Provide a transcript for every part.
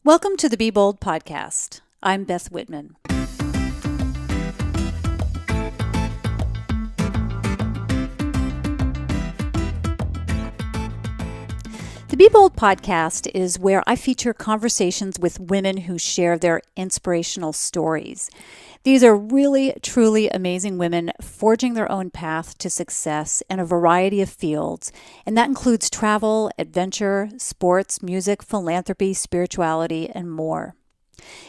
Welcome to the Be Bold podcast. I'm Beth Whitman. The Be Bold podcast is where I feature conversations with women who share their inspirational stories. These are really, truly amazing women forging their own path to success in a variety of fields, and that includes travel, adventure, sports, music, philanthropy, spirituality, and more.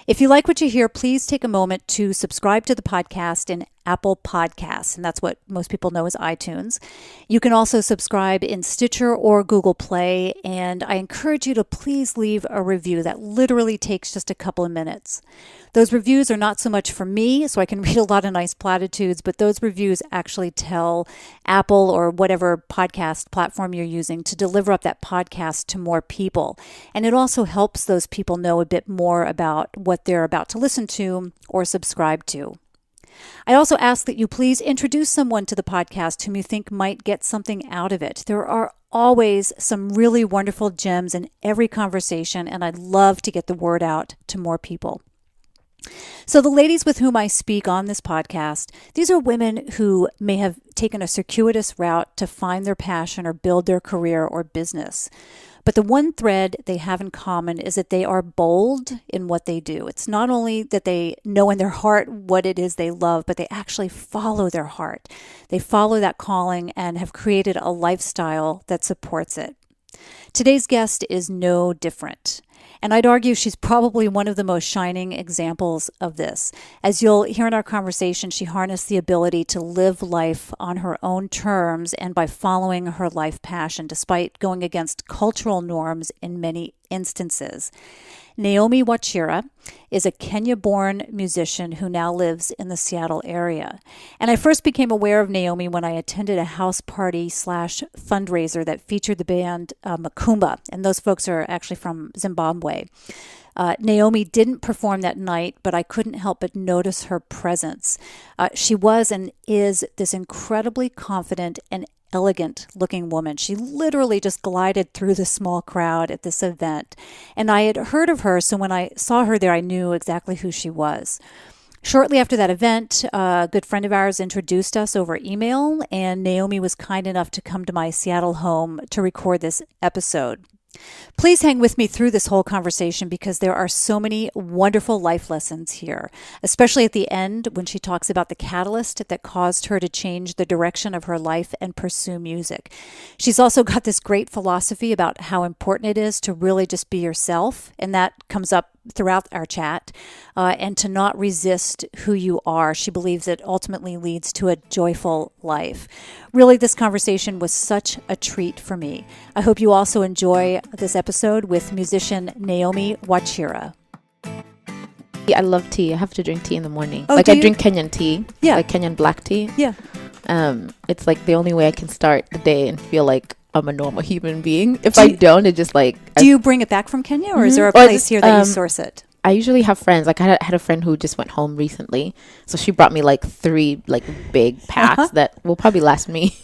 If you like what you hear, please take a moment to subscribe to the podcast in Apple Podcasts, and that's what most people know as iTunes. You can also subscribe in Stitcher or Google Play, and I encourage you to please leave a review. That literally takes just a couple of minutes. Those reviews are not so much for me, so I can read a lot of nice platitudes, but those reviews actually tell Apple or whatever podcast platform you're using to deliver up that podcast to more people. And it also helps those people know a bit more about what they're about to listen to or subscribe to. I also ask that you please introduce someone to the podcast whom you think might get something out of it. There are always some really wonderful gems in every conversation, and I'd love to get the word out to more people. So the ladies with whom I speak on this podcast, these are women who may have taken a circuitous route to find their passion or build their career or business. But the one thread they have in common is that they are bold in what they do. It's not only that they know in their heart what it is they love, but they actually follow their heart. They follow that calling and have created a lifestyle that supports it. Today's guest is no different. And I'd argue she's probably one of the most shining examples of this. As you'll hear in our conversation, she harnessed the ability to live life on her own terms and by following her life passion, despite going against cultural norms in many instances. Naomi Wachira is a Kenya-born musician who now lives in the Seattle area. And I first became aware of Naomi when I attended a house party / fundraiser that featured the band Makumba. And those folks are actually from Zimbabwe. Naomi didn't perform that night, but I couldn't help but notice her presence. She was and is this incredibly confident and elegant-looking woman. She literally just glided through the small crowd at this event. And I had heard of her, so when I saw her there, I knew exactly who she was. Shortly after that event, a good friend of ours introduced us over email, and Naomi was kind enough to come to my Seattle home to record this episode. Please hang with me through this whole conversation because there are so many wonderful life lessons here, especially at the end when she talks about the catalyst that caused her to change the direction of her life and pursue music. She's also got this great philosophy about how important it is to really just be yourself, and that comes up throughout our chat, and to not resist who you are. She believes it ultimately leads to a joyful life. Really, this conversation was such a treat for me. I hope you also enjoy this episode with musician Naomi Wachira. I love tea. I have to drink tea in the morning. Oh, I drink Kenyan tea. Yeah. Like Kenyan black tea. Yeah. It's like the only way I can start the day and feel like I'm a normal human being. If I don't, it just like... Do you bring it back from Kenya, or is there a place here that you source it? I usually have friends. Like I had a friend who just went home recently. So she brought me like 3 like big packs that will probably last me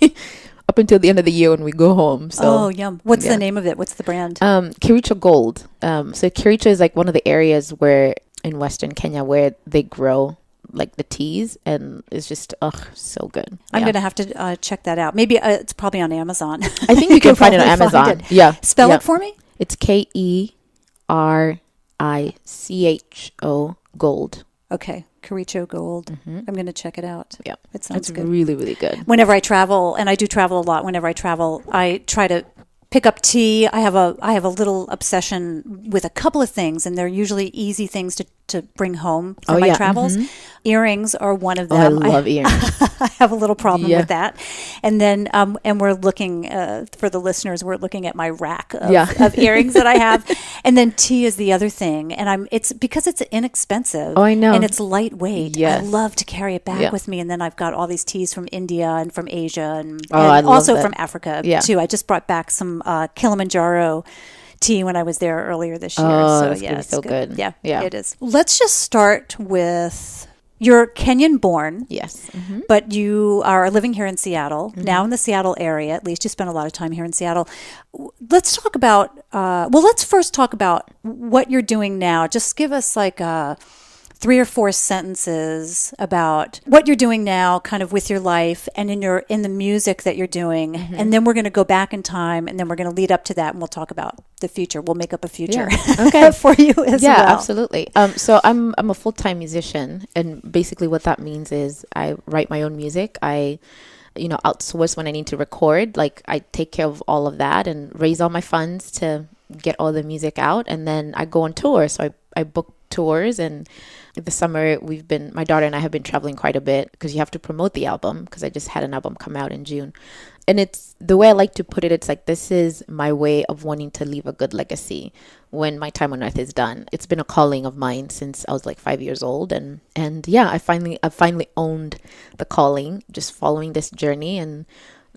up until the end of the year when we go home. So, yum. What's the name of it? What's the brand? Kericho Gold. So Kericho is like one of the areas where in Western Kenya where they grow like the teas, and it's just so good. I'm gonna have to check that out. Maybe it's probably on Amazon. I think you can find it on Amazon. Yeah, spell it for me. It's Kericho Gold. Okay, Kericho Gold. Mm-hmm. I'm gonna check it out. Yeah, it sounds good. It's really, really good. Whenever I travel, and I do travel a lot. Whenever I travel, I try to pick up tea. I have a little obsession with a couple of things, and they're usually easy things to bring home for my travels. Mm-hmm. Earrings are one of them. I love earrings. I have a little problem with that. And then, and we're looking, for the listeners, we're looking at my rack of earrings that I have. And then tea is the other thing. And it's because it's inexpensive. Oh, I know. And it's lightweight. Yes. I love to carry it back with me. And then I've got all these teas from India and from Asia and I also love from Africa too. I just brought back some Kilimanjaro tea when I was there earlier this year. Oh, so it's yeah, it's so good. Yeah, it is. Let's just start with you're Kenyan born. Yes. But you are living here in Seattle, now in the Seattle area. At least you spent a lot of time here in Seattle. Let's talk about, let's first talk about what you're doing now. Just give us like 3 or 4 sentences about what you're doing now, kind of with your life and in the music that you're doing. And then we're going to go back in time, and then we're going to lead up to that, and we'll talk about the future. We'll make up a future for you as well. Yeah, absolutely. So I'm a full-time musician, and basically what that means is I write my own music. I outsource when I need to record. Like, I take care of all of that and raise all my funds to get all the music out, and then I go on tour. So I book tours, and this summer my daughter and I have been traveling quite a bit because you have to promote the album, because I just had an album come out in June. And it's the way I like to put it, it's like, this is my way of wanting to leave a good legacy when my time on earth is done. It's been a calling of mine since I was like 5 years old. And yeah, I finally owned the calling, just following this journey and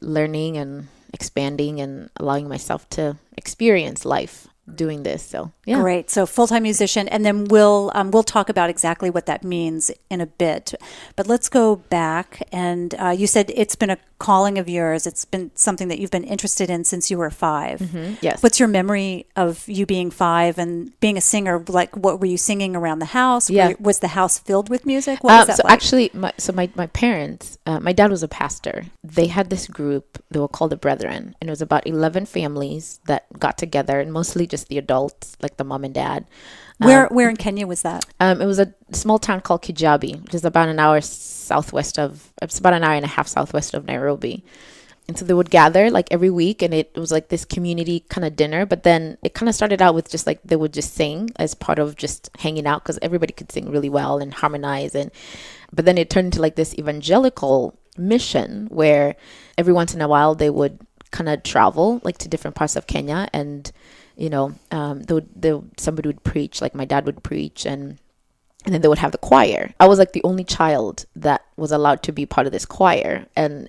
learning and expanding and allowing myself to experience life doing this. So yeah. Great. So full-time musician, and then we'll talk about exactly what that means in a bit. But let's go back, and you said it's been a calling of yours. It's been something that you've been interested in since you were 5. Yes. What's your memory of you being 5 and being a singer? Like, what were you singing around the house? Yeah. Was the house filled with music? What was that so like? actually, my parents, my dad was a pastor. They had this group, they were called the Brethren, and it was about 11 families that got together, and mostly just the adults, like the mom and dad. Where in Kenya was that? It was a small town called Kijabi, which is about an hour it's about an hour and a half southwest of Nairobi. And so they would gather like every week, and it was like this community kind of dinner. But then it kind of started out with just like they would just sing as part of just hanging out, because everybody could sing really well and harmonize. But then it turned into like this evangelical mission where every once in a while they would kind of travel like to different parts of Kenya, and somebody would preach, like my dad would preach, and then they would have the choir. I was like the only child that was allowed to be part of this choir. And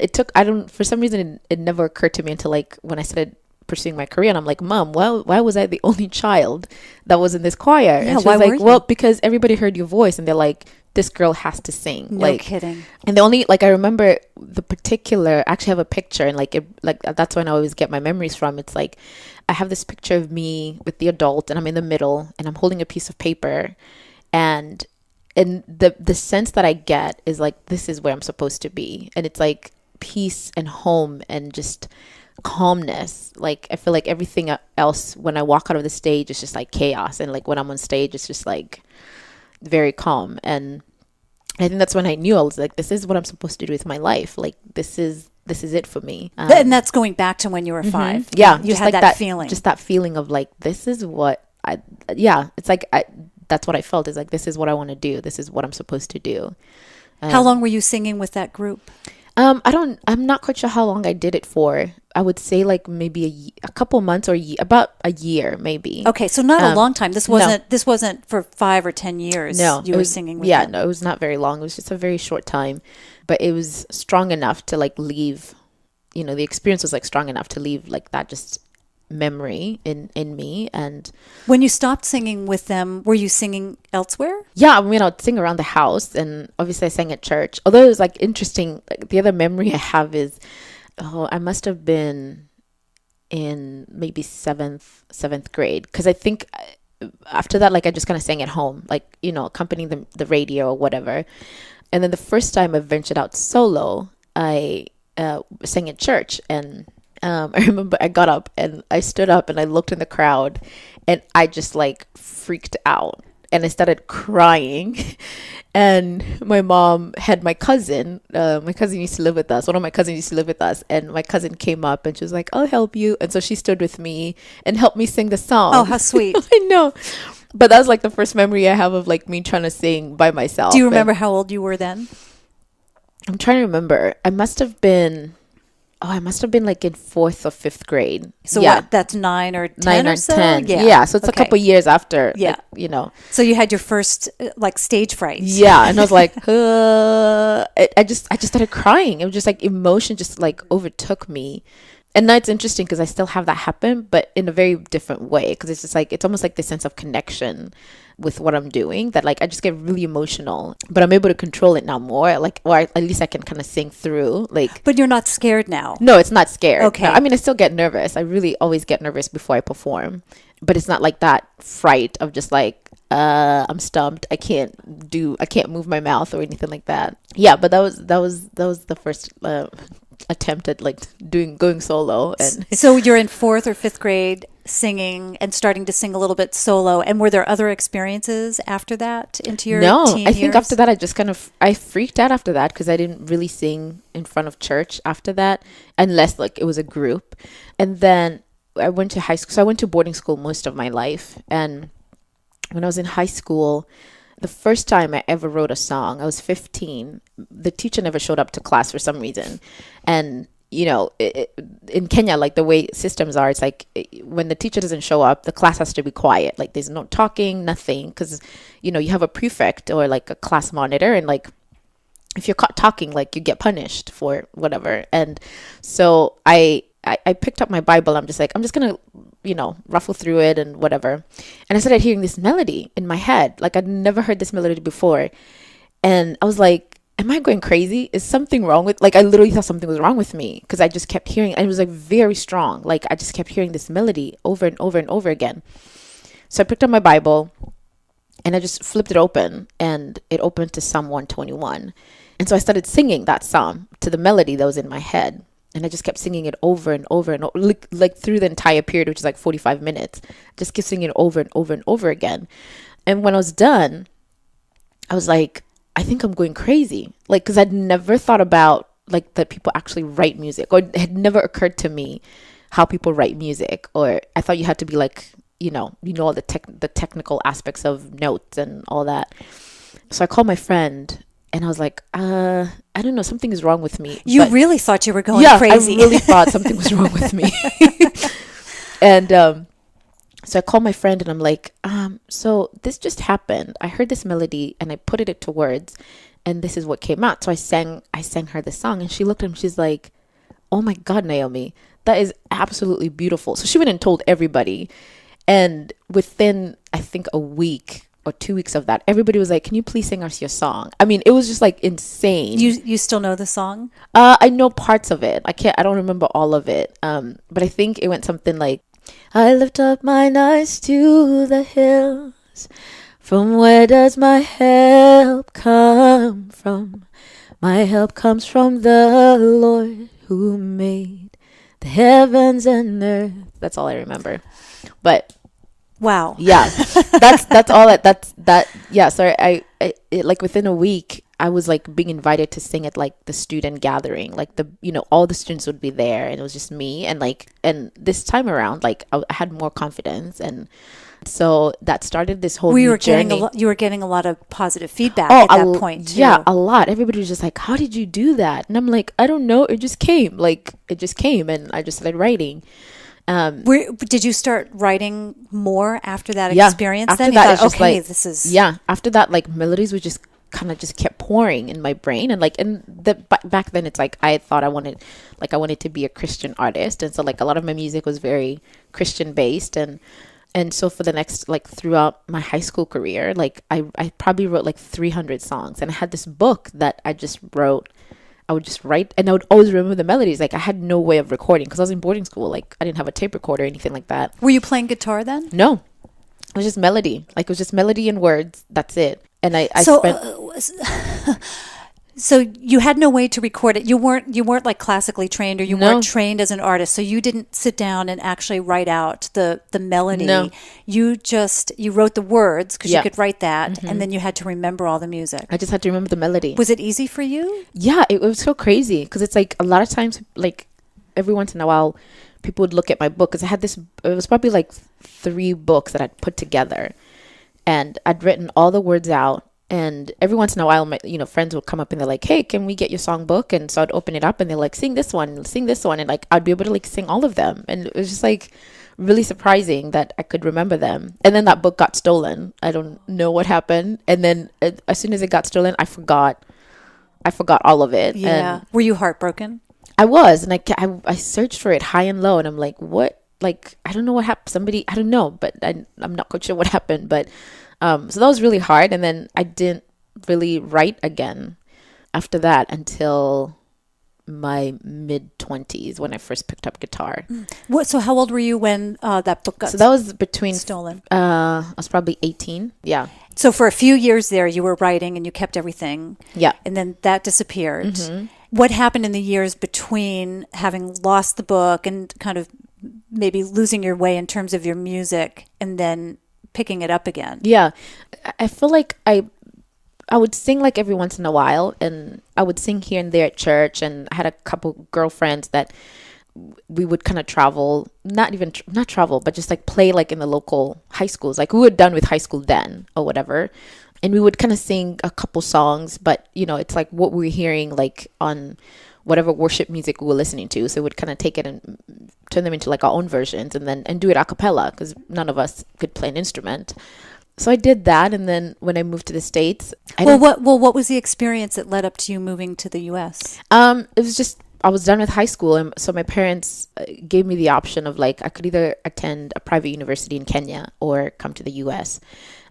for some reason, it never occurred to me until like when I started pursuing my career, and I'm like, Mom, why was I the only child that was in this choir? Yeah, and she why was were like, you? well, because everybody heard your voice, and they're like, this girl has to sing. No kidding. And the only, like, I remember the particular, I actually have a picture, and like that's when I always get my memories from. It's like, I have this picture of me with the adult, and I'm in the middle, and I'm holding a piece of paper, and the sense that I get is like, this is where I'm supposed to be. And it's like peace and home and just calmness. Like, I feel like everything else when I walk out of the stage is just like chaos, and like when I'm on stage it's just like very calm. And I think that's when I knew I was like, this is what I'm supposed to do with my life. Like, this is it for me. And that's going back to when you were 5. Yeah, you had like that feeling. Just that feeling of like, this is what it's like, that's what I felt, is like, this is what I want to do. This is what I'm supposed to do. How long were you singing with that group? I'm not quite sure how long I did it for. I would say like maybe a couple months or about a year, maybe. Okay, so not a long time. This wasn't for 5 or 10 years. No, you were singing with them. No, it was not very long. It was just a very short time, but it was strong enough to like leave. The experience was like strong enough to leave like that just memory in me. And when you stopped singing with them, were you singing elsewhere? Yeah, I mean, I'd sing around the house, and obviously I sang at church. Although it was like interesting, like the other memory I have is, I must have been in maybe seventh grade, because I think after that, like, I just kind of sang at home, like, accompanying the radio or whatever. And then the first time I ventured out solo, I sang at church, and I remember I got up and I stood up and I looked in the crowd, and I just like freaked out, and I started crying. And my mom had my cousin used to live with us. One of my cousins used to live with us, and my cousin came up and she was like, I'll help you. And so she stood with me and helped me sing the song. Oh, how sweet. I know. But that was like the first memory I have of like me trying to sing by myself. Do you remember how old you were then? I'm trying to remember. I must have been like in 4th or 5th grade. So yeah. what, that's 9 or 10 9 or or so? 10. Yeah. So it's a couple years after. Yeah. Like, So you had your first like stage fright. Yeah. And I was like, I just started crying. It was just like emotion just like overtook me. And now it's interesting because I still have that happen, but in a very different way. Because it's just like, it's almost like this sense of connection with what I'm doing that like I just get really emotional, but I'm able to control it now more. Like, or at least I can kind of sing through. Like, but you're not scared now. No, it's not scared. Okay. No, I mean, I still get nervous. I really always get nervous before I perform, but it's not like that fright of just like, I'm stumped. I can't move my mouth or anything like that. Yeah, but that was the first attempt at like going solo. And so you're in 4th or 5th grade singing and starting to sing a little bit solo. And were there other experiences after that into your teen I think years? after that I just I freaked out after that because I didn't really sing in front of church after that unless like it was a group. And then I went to high school. So I went to boarding school most of my life. And when I was in high school, the first time I ever wrote a song, I was 15. The teacher never showed up to class for some reason. And, you know, in Kenya, like the way systems are, it's like when the teacher doesn't show up, the class has to be quiet. Like there's no talking, nothing. Because, you know, you have a prefect or like a class monitor. And like if you're caught talking, like you get punished for whatever. And so I picked up my Bible. I'm just going to, you know, ruffle through it and whatever. And I started hearing this melody in my head. Like I'd never heard this melody before. And I was like, am I going crazy? Is something wrong with, like, I literally thought something was wrong with me because I just kept hearing, and it was like very strong. Like I just kept hearing this melody over and over and over again. So I picked up my Bible and I just flipped it open and it opened to Psalm 121. And so I started singing that psalm to the melody that was in my head. And I just kept singing it over and over and over, like through the entire period, which is like 45 minutes. Just kept singing it over and over and over again. And when I was done, I was like, I think I'm going crazy. Like, because I'd never thought about like that people actually write music, or it had never occurred to me how people write music. Or I thought you had to be like, you know all the technical aspects of notes and all that. So I called my friend. And I was like, I don't know, something is wrong with me. You really thought you were going crazy. I really thought something was wrong with me. And so I called my friend and I'm like, so this just happened. I heard this melody and I put it into words and this is what came out. So I sang her the song and she looked at me, she's like, oh my God, Naomi, that is absolutely beautiful. So she went and told everybody. And within, I think, a week or 2 weeks of that, everybody was like, can you please sing us your song? I mean, it was just like insane. You still know the song? I know parts of it. I don't remember all of it. But I think it went something like, I lift up mine eyes to the hills. From where does my help come from? My help comes from the Lord who made the heavens and earth. That's all I remember. But wow. Yeah. that's all that. Yeah. So it, like within a week, I was like being invited to sing at like the student gathering, like all the students would be there and it was just me. And this time around, like I had more confidence. And so that started this whole new journey. You were getting a lot of positive feedback at that point too. Yeah, a lot. Everybody was just like, how did you do that? And I'm like, I don't know. It just came. And I just started writing. Did you start writing more after that experience? After then that, you it's thought, just okay, like, this is after that, like melodies would just kind of just kept pouring in my brain. And back then it's like I thought I wanted to be a Christian artist, and so like a lot of my music was very Christian based. And so for the next, like throughout my high school career, like I probably wrote like 300 songs, and I had this book that I just wrote. I would just write and I would always remember the melodies. Like I had no way of recording because I was in boarding school. Like I didn't have a tape recorder or anything like that. Were you playing guitar then? No, it was just melody. Like it was just melody and words. That's it. And I spent... So you had no way to record it. You weren't like classically trained, or you weren't trained as an artist. So you didn't sit down and actually write out the melody. No. You wrote the words because you could write that, and then you had to remember all the music. I just had to remember the melody. Was it easy for you? Yeah, it was so crazy because it's like a lot of times, like every once in a while, people would look at my book because I had this. It was probably like 3 books that I'd put together, and I'd written all the words out. And every once in a while, my friends would come up and they're like, hey, can we get your songbook? And so I'd open it up and they're like, sing this one. And like, I'd be able to like sing all of them. And it was just like really surprising that I could remember them. And then that book got stolen. I don't know what happened. And then as soon as it got stolen, I forgot all of it. Yeah. And were you heartbroken? I was, and I searched for it high and low, and I'm like, what? Like, I don't know what happened. Somebody, I don't know, but I'm not quite sure what happened. But so that was really hard. And then I didn't really write again after that until my mid-20s when I first picked up guitar. So how old were you when that book got So that was between stolen? I was probably 18. Yeah. So for a few years there, you were writing and you kept everything. Yeah. And then that disappeared. What happened in the years between having lost the book and kind of maybe losing your way in terms of your music and then picking it up again? Yeah. I feel like I would sing like every once in a while, and I would sing here and there at church, and I had a couple girlfriends that we would kind of travel, not travel, but just like play like in the local high schools. Like we were done with high school then or whatever. And we would kind of sing a couple songs, but it's like what we were hearing like on whatever worship music we were listening to. So we would kind of take it and turn them into like our own versions and do it a cappella because none of us could play an instrument. So I did that, and then when I moved to the States, what was the experience that led up to you moving to the U.S.? It was just I was done with high school, and so my parents gave me the option of like I could either attend a private university in Kenya or come to the U.S.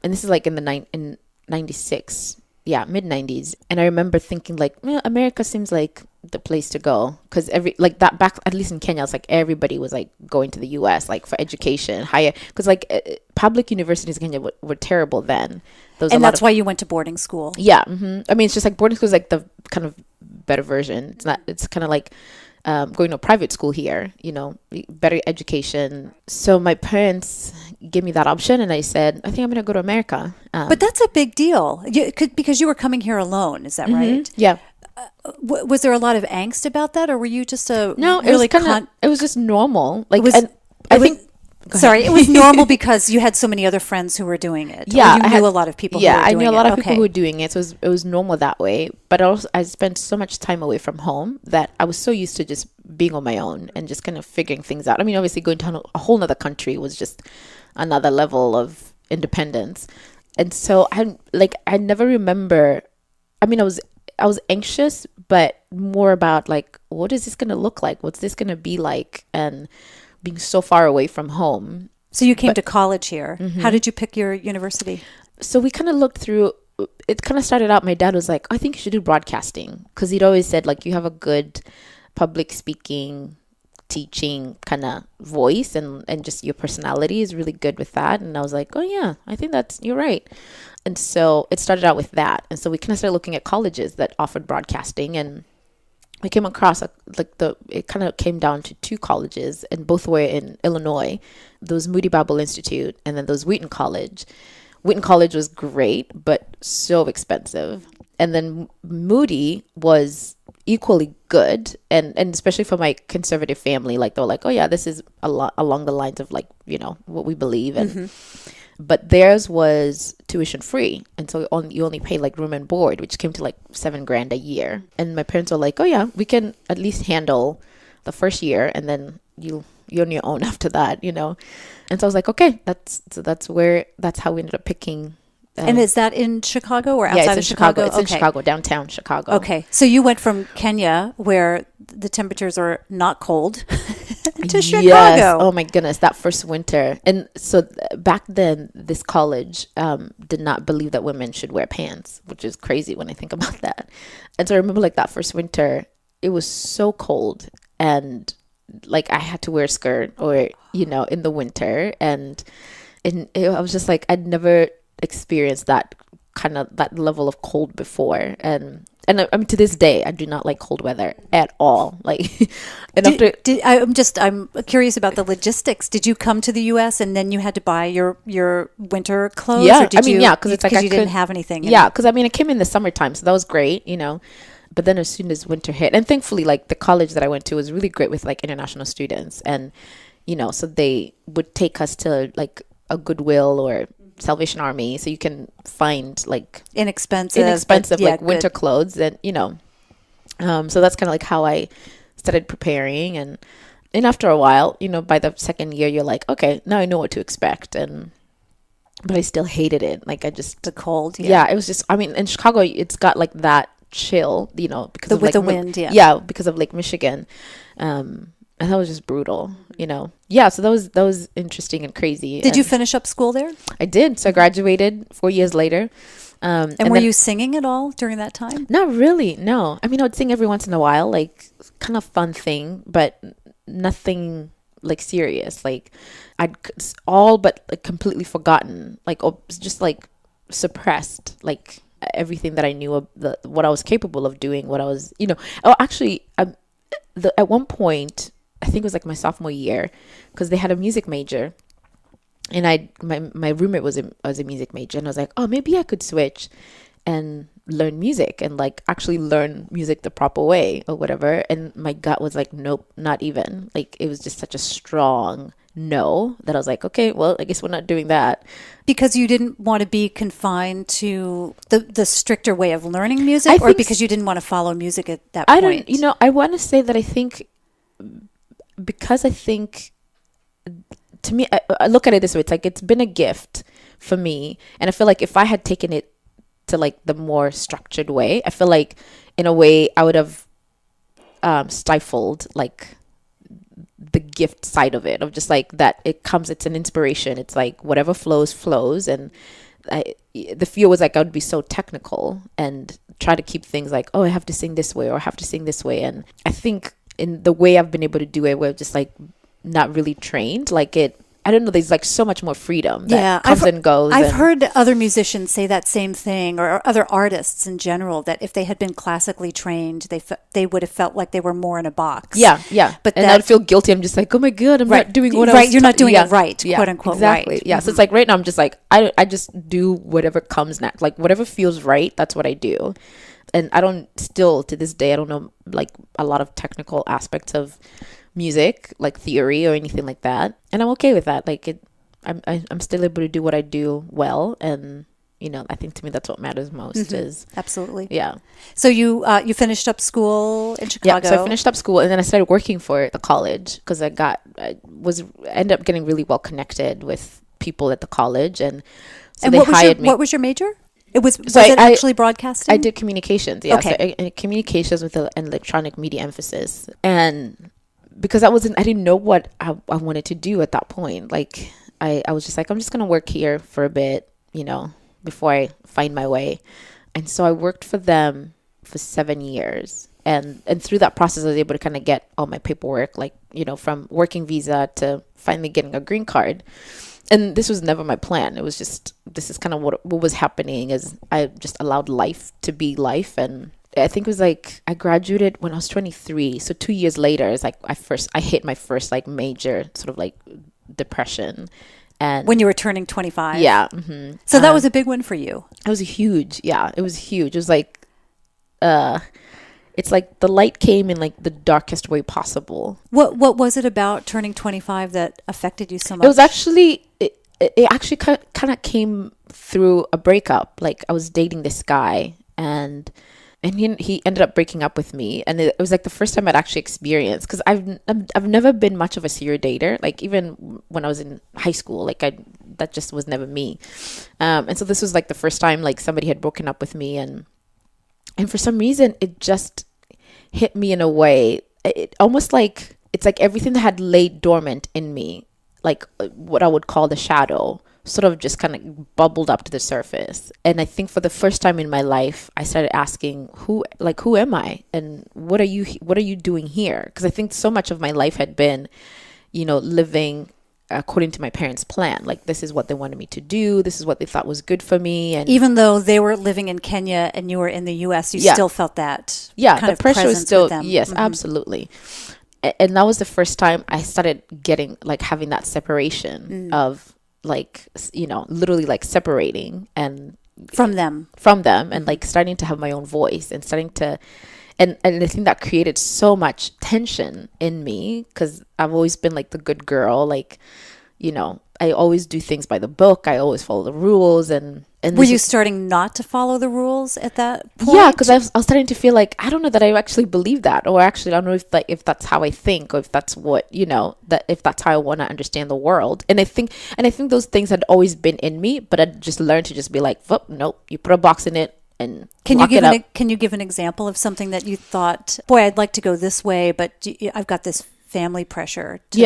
And this is like in 96, yeah, mid 90s. And I remember thinking like, America seems like the place to go because back at least in Kenya, it's like everybody was like going to the US like for education, higher, because like public universities in Kenya were terrible then. And that's why you went to boarding school. Yeah. I mean, it's just like boarding school is like the kind of better version. It's kind of like going to a private school here, better education. So my parents gave me that option, and I said, I think I'm going to go to America. But that's a big deal because you were coming here alone. Is that right? Yeah. Was there a lot of angst about that, or were you just No, really it was just normal. Like, it was normal because you had so many other friends who were doing it. Yeah, I knew a lot of people. Yeah, who were doing I knew a lot it. of people who were doing it. So it was normal that way. But also, I spent so much time away from home that I was so used to just being on my own and just kind of figuring things out. I mean, obviously, going to a whole other country was just another level of independence. And so I never remember. I mean, I was anxious, but more about like, what is this going to look like? What's this going to be like? And being so far away from home. So you came to college here. How did you pick your university? So we kind of looked through, it kind of started out, my dad was like, I think you should do broadcasting. Because he'd always said like, you have a good public speaking, teaching kind of voice and just your personality is really good with that. And I was like, oh yeah, I think you're right. And so it started out with that. And so we kind of started looking at colleges that offered broadcasting, and we came across it kind of came down to two colleges, and both were in Illinois. There was Moody Bible Institute, and then there was Wheaton College. Wheaton College was great, but so expensive. And then Moody was equally good, and especially for my conservative family, like they were like, oh yeah, this is a lot along the lines of like, what we believe. And but theirs was tuition free, and so you only pay like room and board, which came to like $7,000 a year. And my parents were like, oh yeah, we can at least handle the first year, and then you're on your own after that, And so I was like, okay, that's how we ended up picking. And is that in Chicago or outside of Chicago? It's in Chicago, downtown Chicago. Okay. So you went from Kenya, where the temperatures are not cold, to Chicago. Yes. Oh my goodness, that first winter. And so back then, this college did not believe that women should wear pants, which is crazy when I think about that. And so I remember like that first winter, it was so cold, and like I had to wear a skirt or, in the winter. And I was just like, I'd never experienced that level of cold before. And I mean, to this day, I do not like cold weather at all. Like, and I'm curious about the logistics. Did you come to the U.S. and then you had to buy your winter clothes? Yeah, or did because it's like you didn't have anything. Yeah, because I mean, I came in the summertime, so that was great, But then as soon as winter hit, and thankfully, like the college that I went to was really great with like international students, and so they would take us to like a Goodwill or Salvation Army, so you can find like inexpensive like winter clothes, and so that's kind of like how I started preparing, and after a while, by the second year, you're like, okay, now I know what to expect, but I still hated it. Like the cold. Yeah, it was just, I mean, in Chicago, it's got like that chill, because of with like the wind. yeah, because of Lake Michigan. And that was just brutal, Yeah, so that was interesting and crazy. Did you finish up school there? I did. So I graduated 4 years later. And were you singing at all during that time? Not really, no. I mean, I would sing every once in a while, like kind of fun thing, but nothing like serious. Like I'd all but like completely forgotten, like just like suppressed, like everything that I knew of what I was capable of doing, what I was, Oh, actually, at one point, I think it was like my sophomore year, because they had a music major, and my roommate was a music major, and I was like, oh, maybe I could switch and learn music and like actually learn music the proper way or whatever. And my gut was like, nope, not even. Like it was just such a strong no that I was like, okay, well, I guess we're not doing that. Because you didn't want to be confined to the stricter way of learning music, or because you didn't want to follow music at that point? I want to say that I think, because I think, to me, I look at it this way. It's like it's been a gift for me. And I feel like if I had taken it to like the more structured way, I feel like in a way I would have stifled like the gift side of it, of just like that it's an inspiration. It's like whatever flows. And the fear was like I would be so technical and try to keep things like, oh, I have to sing this way or I have to sing this way. And I think in the way I've been able to do it, where just like not really trained, like I don't know, there's like so much more freedom that comes and goes. I've heard other musicians say that same thing, or other artists in general, that if they had been classically trained, they would have felt like they were more in a box. Yeah. But and I'd feel guilty. I'm just like, oh my God, I'm not doing what I was right. You're not doing it right, quote unquote. Exactly. Right. Yeah. So it's like right now I'm just like, I just do whatever comes next. Like whatever feels right, that's what I do. And I don't still to this day, I don't know like a lot of technical aspects of music, like theory or anything like that. And I'm okay with that. Like I'm still able to do what I do well. And, I think to me, that's what matters most is. Absolutely. Yeah. So you finished up school in Chicago. Yeah. So I finished up school and then I started working for the college because I ended up getting really well connected with people at the college. And so they hired me. What was your major? Was it actually broadcasting? I did communications. Yeah. Okay. So communications with an electronic media emphasis. And because I didn't know what I wanted to do at that point. Like I was just like, I'm just going to work here for a bit, before I find my way. And so I worked for them for 7 years. And through that process, I was able to kind of get all my paperwork, like, from working visa to finally getting a green card. And this was never my plan. It was just, this is kind of what was happening, is I just allowed life to be life. And I think it was like I graduated when I was 23. So 2 years later, it's like I hit my first like major sort of like depression. And when you were turning 25. Yeah. Mm-hmm. So that was a big one for you. It was huge. Yeah, it was huge. It was like, it's like the light came in like the darkest way possible. What was it about turning 25 that affected you so much? It was actually, it actually kind of came through a breakup. Like I was dating this guy and he ended up breaking up with me, and it was like the first time I'd actually experienced, because I've never been much of a serial dater. Like even when I was in high school, like that just was never me. And so this was like the first time like somebody had broken up with me, and for some reason it just hit me in a way. It almost like it's like everything that had laid dormant in me, like what I would call the shadow, sort of just kind of bubbled up to the surface. And I think for the first time in my life, I started asking, who am I? And what are you doing here? Because I think so much of my life had been, living according to my parents' plan. Like this is what they wanted me to do. This is what they thought was good for me. And even though they were living in Kenya and you were in the US, you still felt that kind of pressure was still, with them. Yes, absolutely. And that was the first time I started getting like having that separation of like, literally like separating and from them and like starting to have my own voice and starting to, and I think that created so much tension in me, because I've always been like the good girl, like, I always do things by the book. I always follow the rules. And were you starting not to follow the rules at that point? Yeah, because I was starting to feel like, I don't know that I actually believe that, or actually I don't know if that's how I think, or if that's what, that if that's how I want to understand the world. And I think those things had always been in me, but I just learned to just be like, nope, you put a box in it, Can lock it up. Can you give an example of something that you thought, boy, I'd like to go this way, but I've got this family pressure to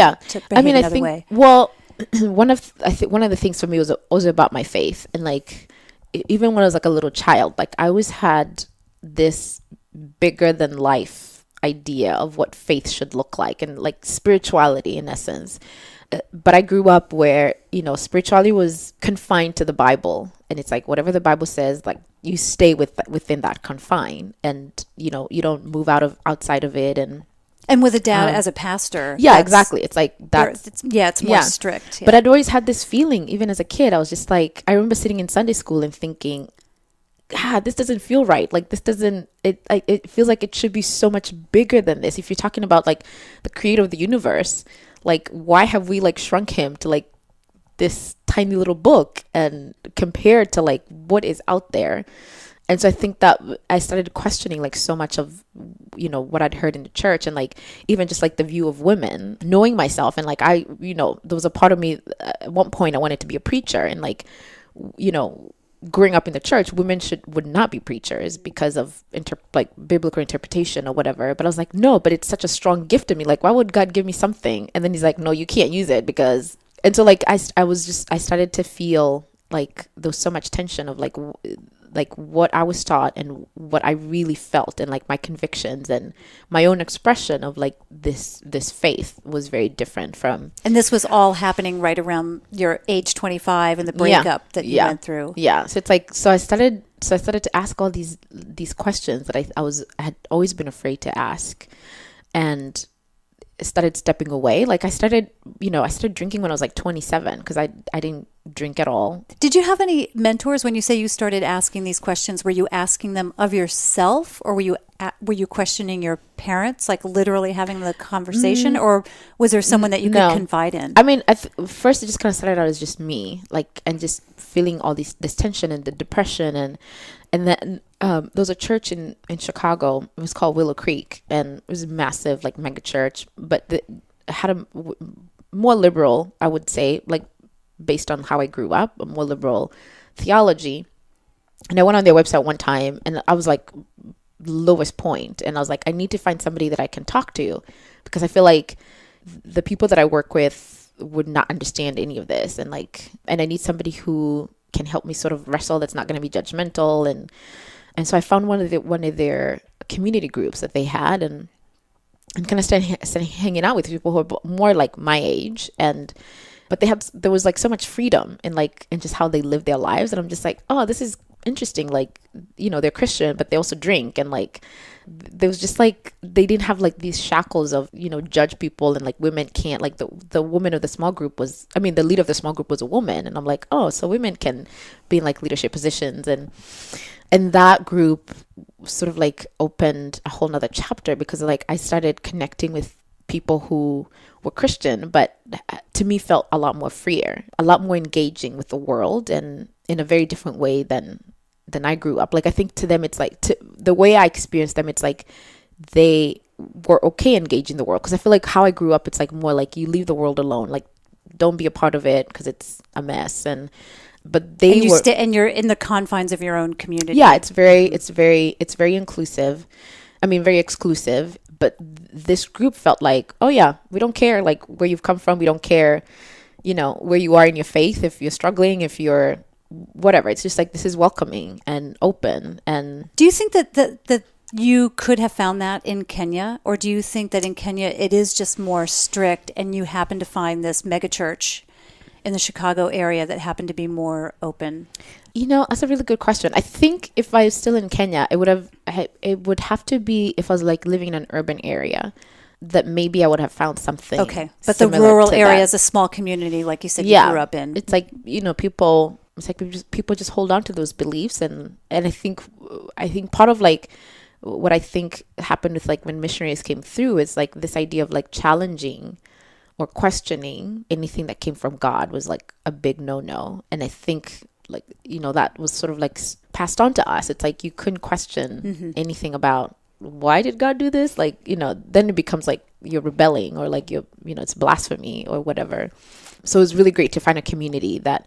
behave another way? Well, one of the things for me was also about my faith. And like, even when I was like a little child, like I always had this bigger than life idea of what faith should look like, and like spirituality in essence. But I grew up where, spirituality was confined to the Bible, and it's like whatever the Bible says, like you stay within that confine, and you don't move outside of it. And with a dad as a pastor. Yeah, exactly. It's like that. It's more strict. Yeah. But I'd always had this feeling, even as a kid, I was just like, I remember sitting in Sunday school and thinking, God, this doesn't feel right. Like this doesn't, it feels like it should be so much bigger than this. If you're talking about like the creator of the universe, like why have we like shrunk him to like this tiny little book and compared to like what is out there? And so I think that I started questioning like so much of, what I'd heard in the church, and like even just like the view of women, knowing myself. And like there was a part of me at one point I wanted to be a preacher, and like, growing up in the church, women would not be preachers because of biblical interpretation or whatever. But I was like, no, but it's such a strong gift to me. Like, why would God give me something? And then he's like, no, you can't use it because. And so like I started to feel like there was so much tension of like what I was taught and what I really felt, and like my convictions and my own expression of like this faith was very different from. And this was all happening right around your age 25 and the breakup that you went through. Yeah. So it's like, I started to ask all these questions that I had always been afraid to ask, and started stepping away. Like I started drinking when I was like 27 because I didn't drink at all. Did you have any mentors when you say you started asking these questions? Were you asking them of yourself, or were you questioning your parents, like literally having the conversation, or was there someone that you could confide in? I mean, first it just kind of started out as just me, like, and just feeling all this tension and the depression, and then there was a church in Chicago. It was called Willow Creek, and it was a massive like mega church, but it had a more liberal, I would say, like based on how I grew up, a more liberal theology. And I went on their website one time, and I was like lowest point, and I was like, I need to find somebody that I can talk to, because I feel like the people that I work with would not understand any of this, and I need somebody who can help me sort of wrestle, that's not going to be judgmental. And so I found one of their community groups that they had, and kind of started hanging out with people who are more like my age, but there was like so much freedom in just how they live their lives. And I'm just like, oh, this is interesting. Like, they're Christian, but they also drink. And like, there was just like, they didn't have like these shackles of, judge people, and like women can't, like the woman of the small group the leader of the small group was a woman. And I'm like, oh, so women can be in like leadership positions. And that group sort of like opened a whole nother chapter, because like I started connecting with people who were Christian, but to me felt a lot more freer, a lot more engaging with the world, and in a very different way than I grew up. Like, I think to them, it's like, the way I experienced them, it's like they were okay engaging the world. Because I feel like how I grew up, it's like more like you leave the world alone, like don't be a part of it because it's a mess. But they were, and you're in the confines of your own community. Yeah, it's very inclusive. I mean, very exclusive. But this group felt like, oh yeah, we don't care like where you've come from. We don't care, where you are in your faith. If you're struggling, if you're whatever, it's just like, this is welcoming and open. And do you think that you could have found that in Kenya, or do you think that in Kenya it is just more strict, and you happen to find this mega church in the Chicago area that happened to be more open? That's a really good question. I think if I was still in Kenya, it would have to be if I was like living in an urban area, that maybe I would have found something. Okay, but the rural area is a small community, like you said, you grew up in. It's like people. It's like people just hold on to those beliefs, and I think part of like what I think happened with like when missionaries came through is like this idea of like challenging or questioning anything that came from God was like a big no. And I think like, that was sort of like passed on to us. It's like you couldn't question anything about why did God do this? Like, then it becomes like you're rebelling, or like it's blasphemy or whatever. So it was really great to find a community that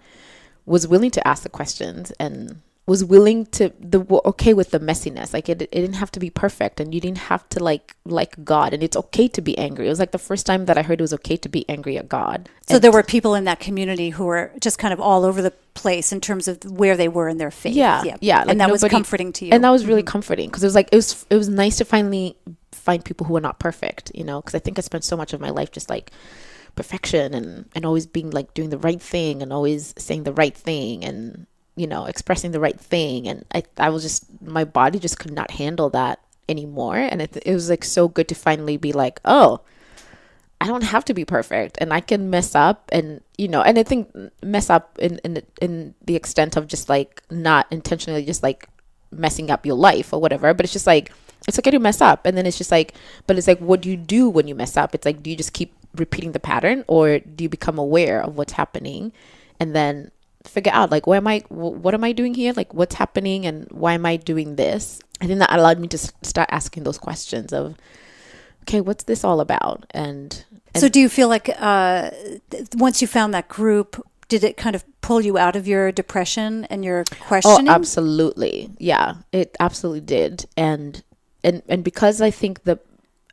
was willing to ask the questions and was willing to were okay with the messiness. Like it didn't have to be perfect, and you didn't have to like God, and it's okay to be angry. It was like the first time that I heard it was okay to be angry at God. So there were people in that community who were just kind of all over the place in terms of where they were in their faith. Yeah. Like and that was comforting to you. And that was really comforting, because it was like it was nice to finally find people who are not perfect, you know, because I think I spent so much of my life just like perfection and always being like doing the right thing and always saying the right thing and, you know, expressing the right thing. And I was just, my body just could not handle that anymore. And it was like so good to finally be like, oh, I don't have to be perfect, and I can mess up. And, you know, and I think mess up in the extent of just like not intentionally just like messing up your life or whatever, but it's just like, it's okay to mess up. And then it's just like, but it's like, what do you do when you mess up? It's like, do you just keep repeating the pattern, or do you become aware of what's happening and then figure out like, what am I doing here? Like, what's happening and why am I doing this? I think that allowed me to start asking those questions of, okay, what's this all about? And so do you feel like once you found that group, did it kind of pull you out of your depression and your questioning? Oh, absolutely. Yeah, it absolutely did. And because I think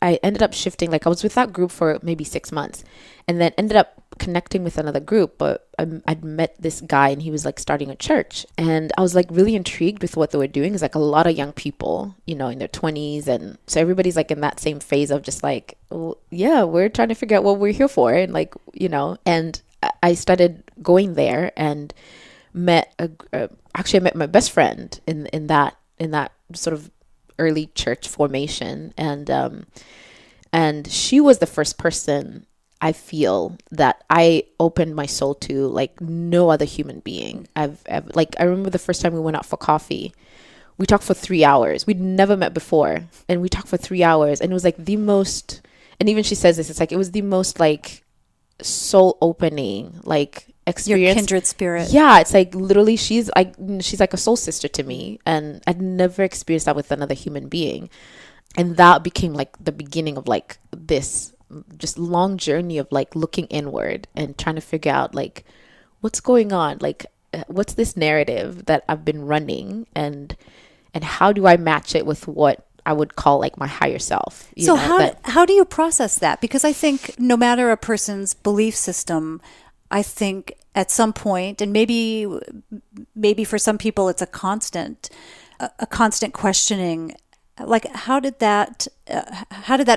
I ended up shifting, like I was with that group for maybe 6 months, and then ended up connecting with another group. But I'd met this guy, and he was like starting a church, and I was like really intrigued with what they were doing. It's like a lot of young people, you know, in their 20s, and so everybody's like in that same phase of just like, oh, yeah, we're trying to figure out what we're here for, and like, you know. And I started going there and met actually I met my best friend in that sort of early church formation, and she was the first person I feel that I opened my soul to like no other human being. I've like, I remember the first time we went out for coffee, we talked for 3 hours. We'd never met before, and we talked for 3 hours, and it was like the most, and even she says this, it's like, it was the most like soul opening like experience. Your kindred spirit. Yeah, it's like literally she's like a soul sister to me, and I'd never experienced that with another human being. And that became like the beginning of like this just long journey of like looking inward and trying to figure out like what's going on, like what's this narrative that I've been running, and how do I match it with what I would call like my higher self. So how do you process that? Because I think no matter a person's belief system, I think at some point, and maybe for some people it's a constant questioning. Like, how did that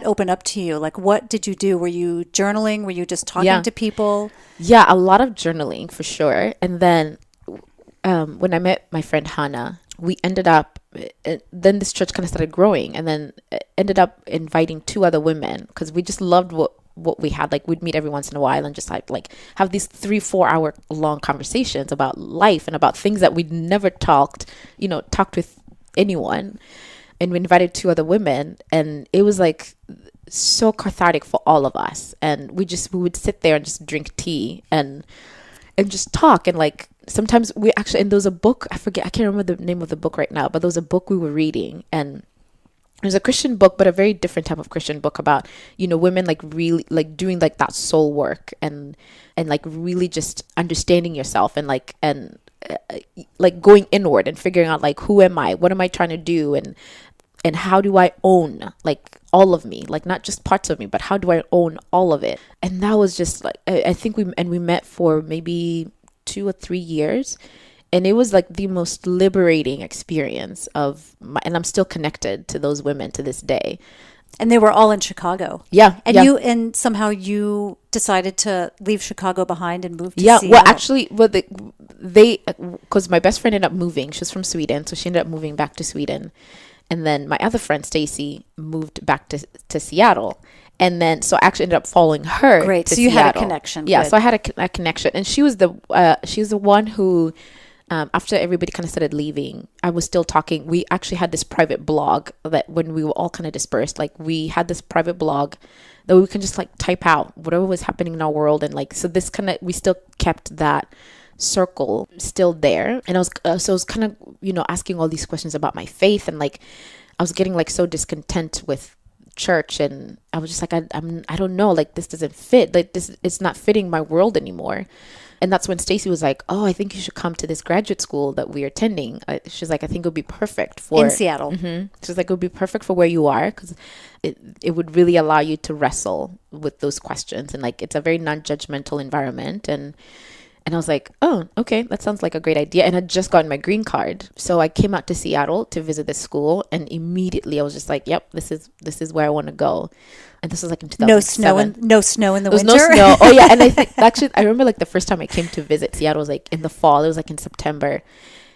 open up to you? Like, what did you do? Were you journaling? Were you just talking to people? Yeah, a lot of journaling for sure. And then when I met my friend Hannah, we ended up, then this church kind of started growing, and then ended up inviting 2 other women because we just loved what we had. Like, we'd meet every once in a while and just like have these 3-4 hour long conversations about life and about things that we'd never talked with anyone. And we invited 2 other women, and it was like so cathartic for all of us. And we would sit there and just drink tea and just talk. And like, sometimes we actually, and there was a book, I can't remember the name of the book right now, but there was a book we were reading, and it was a Christian book, but a very different type of Christian book about, women like really like doing like that soul work and like really just understanding yourself and like going inward and figuring out like, who am I? What am I trying to do? And how do I own like all of me, like not just parts of me, but how do I own all of it? And that was just like, I think we met for maybe 2 or 3 years. And it was like the most liberating experience and I'm still connected to those women to this day. And they were all in Chicago. Yeah. And somehow you decided to leave Chicago behind and move to Seattle. Well, actually, because my best friend ended up moving. She was from Sweden, so she ended up moving back to Sweden. And then my other friend, Stacy, moved back to Seattle. And then, so I actually ended up following her. Great. To so you Seattle. had a connection. Yeah. Good. So I had a connection. And she was the one who, after everybody kind of started leaving, I was still talking. We actually had this private blog that when we were all kind of dispersed, like we had this private blog that we can just like type out whatever was happening in our world. And like, so this kind of, we still kept that circle still there. And I was kind of, asking all these questions about my faith, and like, I was getting like so discontent with church, and I was just like, I don't know, like this doesn't fit, like this, it's not fitting my world anymore. And that's when Stacy was like, oh, I think you should come to this graduate school that we're attending. She's like, I think it would be perfect for... In Seattle. She's like, it would be perfect for where you are, because it would really allow you to wrestle with those questions. And like, it's a very non-judgmental environment. And I was like, oh, okay, that sounds like a great idea. And I'd just gotten my green card. So I came out to Seattle to visit this school. And immediately I was just like, yep, this is where I want to go. And this was like in 2007. No snow in the there was winter. No snow. Oh yeah. And I think actually, I remember like the first time I came to visit Seattle was like in the fall. It was like in September.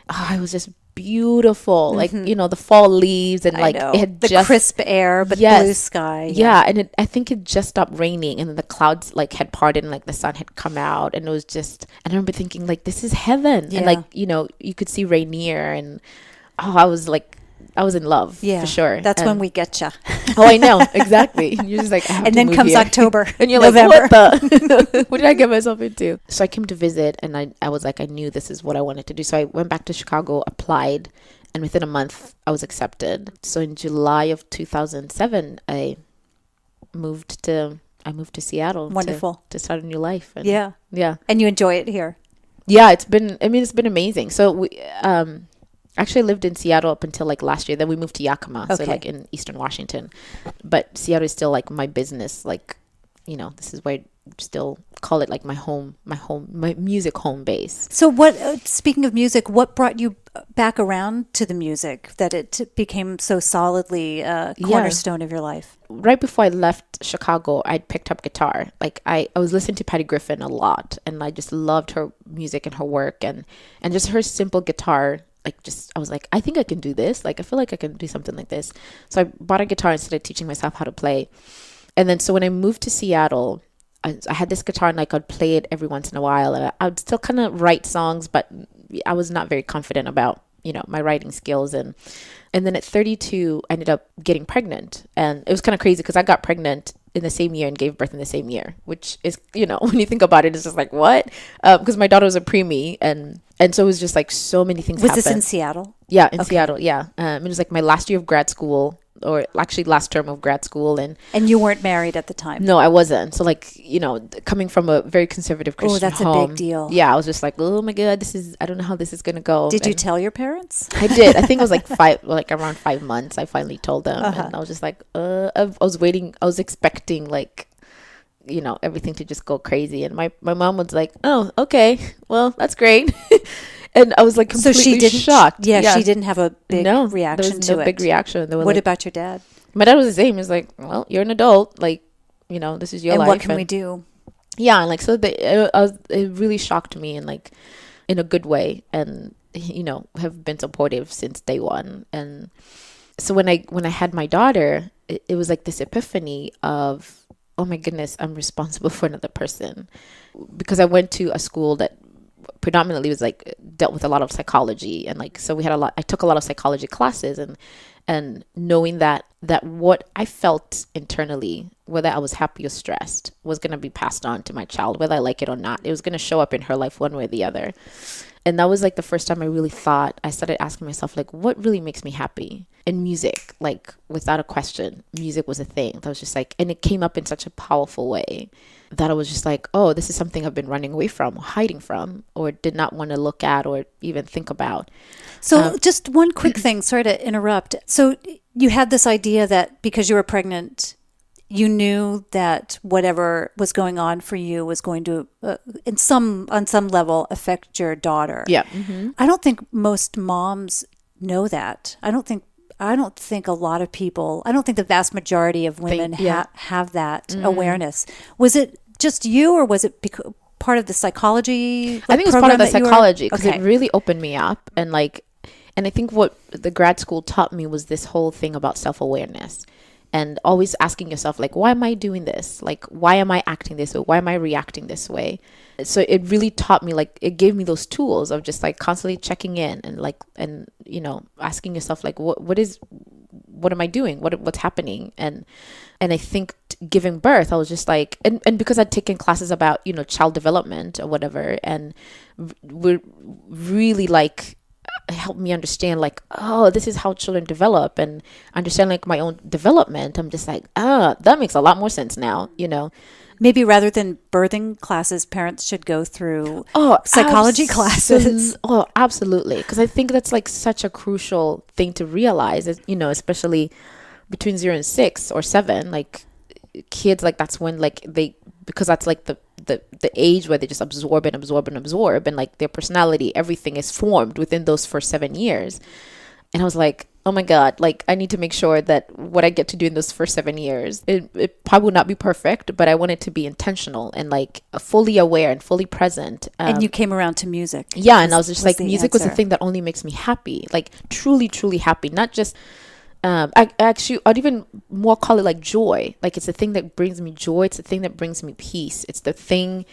Oh, it was just beautiful. Like, the fall leaves and like it had the crisp air, but blue sky. Yeah. And I think it just stopped raining and then the clouds like had parted and like the sun had come out. And it was just, and I remember thinking like, this is heaven. Yeah. And like, you could see Rainier and I was in love for sure. That's when we get you. Oh, I know. Exactly. You're just like, I have and to then move comes here. October. And you're November. like, what did I get myself into? So I came to visit and I was like, I knew this is what I wanted to do. So I went back to Chicago, applied, and within a month I was accepted. So in July of 2007, I moved to Seattle. Wonderful. To start a new life. And, yeah. And you enjoy it here. Yeah, it's been amazing. So we, actually, I lived in Seattle up until like last year. Then we moved to Yakima, so like in Eastern Washington. But Seattle is still like my business. Like, this is where I still call it like my music home base. So what, speaking of music, what brought you back around to the music that it became so solidly a cornerstone of your life? Right before I left Chicago, I'd picked up guitar. Like I was listening to Patty Griffin a lot, and I just loved her music and her work and just her simple guitar. I was like, I think I can do this. Like, I feel like I can do something like this. So I bought a guitar and started teaching myself how to play. And then, so when I moved to Seattle, I had this guitar and like I'd play it every once in a while. And I would still kind of write songs, but I was not very confident about, my writing skills. And then at 32, I ended up getting pregnant. And it was kind of crazy because I got pregnant in the same year and gave birth in the same year, which is, when you think about it, it's just like, what? Because my daughter was a preemie and so it was just like so many things happened. Was this in Seattle? Yeah, in Seattle, yeah. It was like my last year of grad school, or actually last term of grad school. And you weren't married at the time? No, I wasn't. So like, coming from a very conservative Christian home. Oh, that's a big deal. Yeah, I was just like, oh my God, I don't know how this is going to go. Did you tell your parents? I did. I think it was like around 5 months, I finally told them. And I was just like, I was waiting. I was expecting like, everything to just go crazy. And my mom was like, oh, okay, well, that's great. And I was like completely shocked. Yeah, she didn't have a big reaction to it. There was no big reaction. What about your dad? My dad was the same. He was like, well, you're an adult. Like, this is your life. And what can we do? Yeah, and like, so it really shocked me and like in a good way. And, have been supportive since day one. And so when I had my daughter, it was like this epiphany of, oh my goodness, I'm responsible for another person. Because I went to a school that predominantly was like dealt with a lot of psychology, and like, so I took a lot of psychology classes, and knowing that what I felt internally, whether I was happy or stressed, was going to be passed on to my child, whether I like it or not. It was going to show up in her life one way or the other. And that was like the first time I started asking myself, like, what really makes me happy? And music, like, without a question, music was a thing. That was just like, and it came up in such a powerful way that I was just like, oh, this is something I've been running away from, hiding from, or did not want to look at or even think about. So just one quick thing, sorry to interrupt. So you had this idea that because you were pregnant, you knew that whatever was going on for you was going to, on some level, affect your daughter. Yeah. Mm-hmm. I don't think most moms know that. I don't think a lot of people, I don't think the vast majority of women have that awareness. Was it just you, or was it part of the psychology? I think it was part of the psychology, because it really opened me up. And I think what the grad school taught me was this whole thing about self-awareness. And always asking yourself, like, why am I doing this? Like, why am I acting this way? Why am I reacting this way? So it really taught me, like, it gave me those tools of just like constantly checking in and asking yourself, like, what am I doing? What's happening? And I think giving birth, I was just like, and because I'd taken classes about, child development or whatever, and we're really like, helped me understand, like, oh, this is how children develop, and understand like my own development. I'm just like, that makes a lot more sense now, Maybe rather than birthing classes, parents should go through Oh, psychology classes. Oh, absolutely. Because I think that's like such a crucial thing to realize, especially between 0 and 6 or 7, like kids, like that's when like because that's like the age where they just absorb and absorb and absorb, and like their personality, everything is formed within those first 7 years. And I was like, oh my God, like I need to make sure that what I get to do in those first 7 years, it probably will not be perfect, but I want it to be intentional and like fully aware and fully present. And you came around to music. Yeah. And I was just like, music was the answer. thing that only makes me happy, like truly, truly happy. Not just, I'd even more call it like joy. Like it's the thing that brings me joy. It's the thing that brings me peace. It's the thing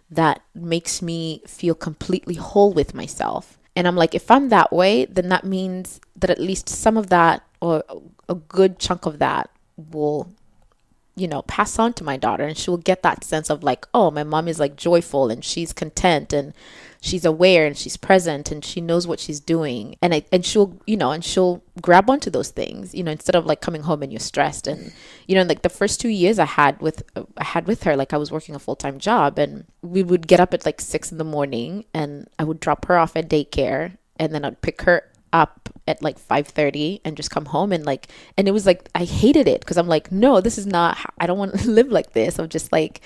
that makes me feel completely whole with myself. And I'm like, if I'm that way, then that means that at least some of that, or a good chunk of that, will, pass on to my daughter. And she will get that sense of like, oh, my mom is like joyful and she's content and she's aware and she's present and she knows what she's doing. And she'll grab onto those things, instead of like coming home and you're stressed. And, like the first 2 years I had with her, like I was working a full-time job, and we would get up at like 6 a.m. and I would drop her off at daycare, and then I'd pick her up at like 5:30 and just come home, and it was like I hated it because I'm like, no, this is not, I don't want to live like this. I'm just like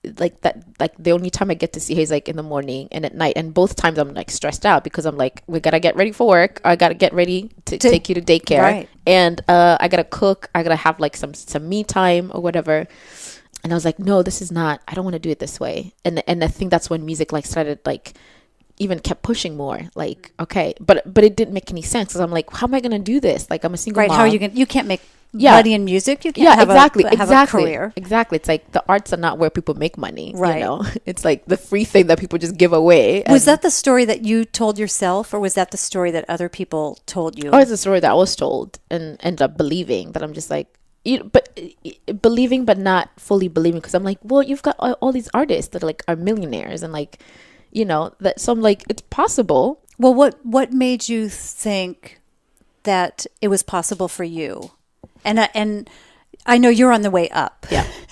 that, like the only time I get to see her is like in the morning and at night, and both times I'm like stressed out because I'm like, we gotta get ready for work, I gotta get ready to take you to daycare, right. And I gotta cook, I gotta have like some me time or whatever. And I was like, no, this is not, I don't want to do it this way. And I think that's when music like started like even kept pushing more, like, okay, but it didn't make any sense because I'm like, how am I gonna do this? Like I'm a single mom. How are you gonna, you can't make money in music. You can't have a career. Exactly. It's like the arts are not where people make money. Right. It's like the free thing that people just give away. Was that the story that you told yourself, or was that the story that other people told you? Oh, it's a story that I was told and ended up believing, that I'm just like, believing, but not fully believing, because I'm like, well, you've got all these artists that are millionaires, and like, that. So I'm like, it's possible. Well, what made you think that it was possible for you? And I know you're on the way up.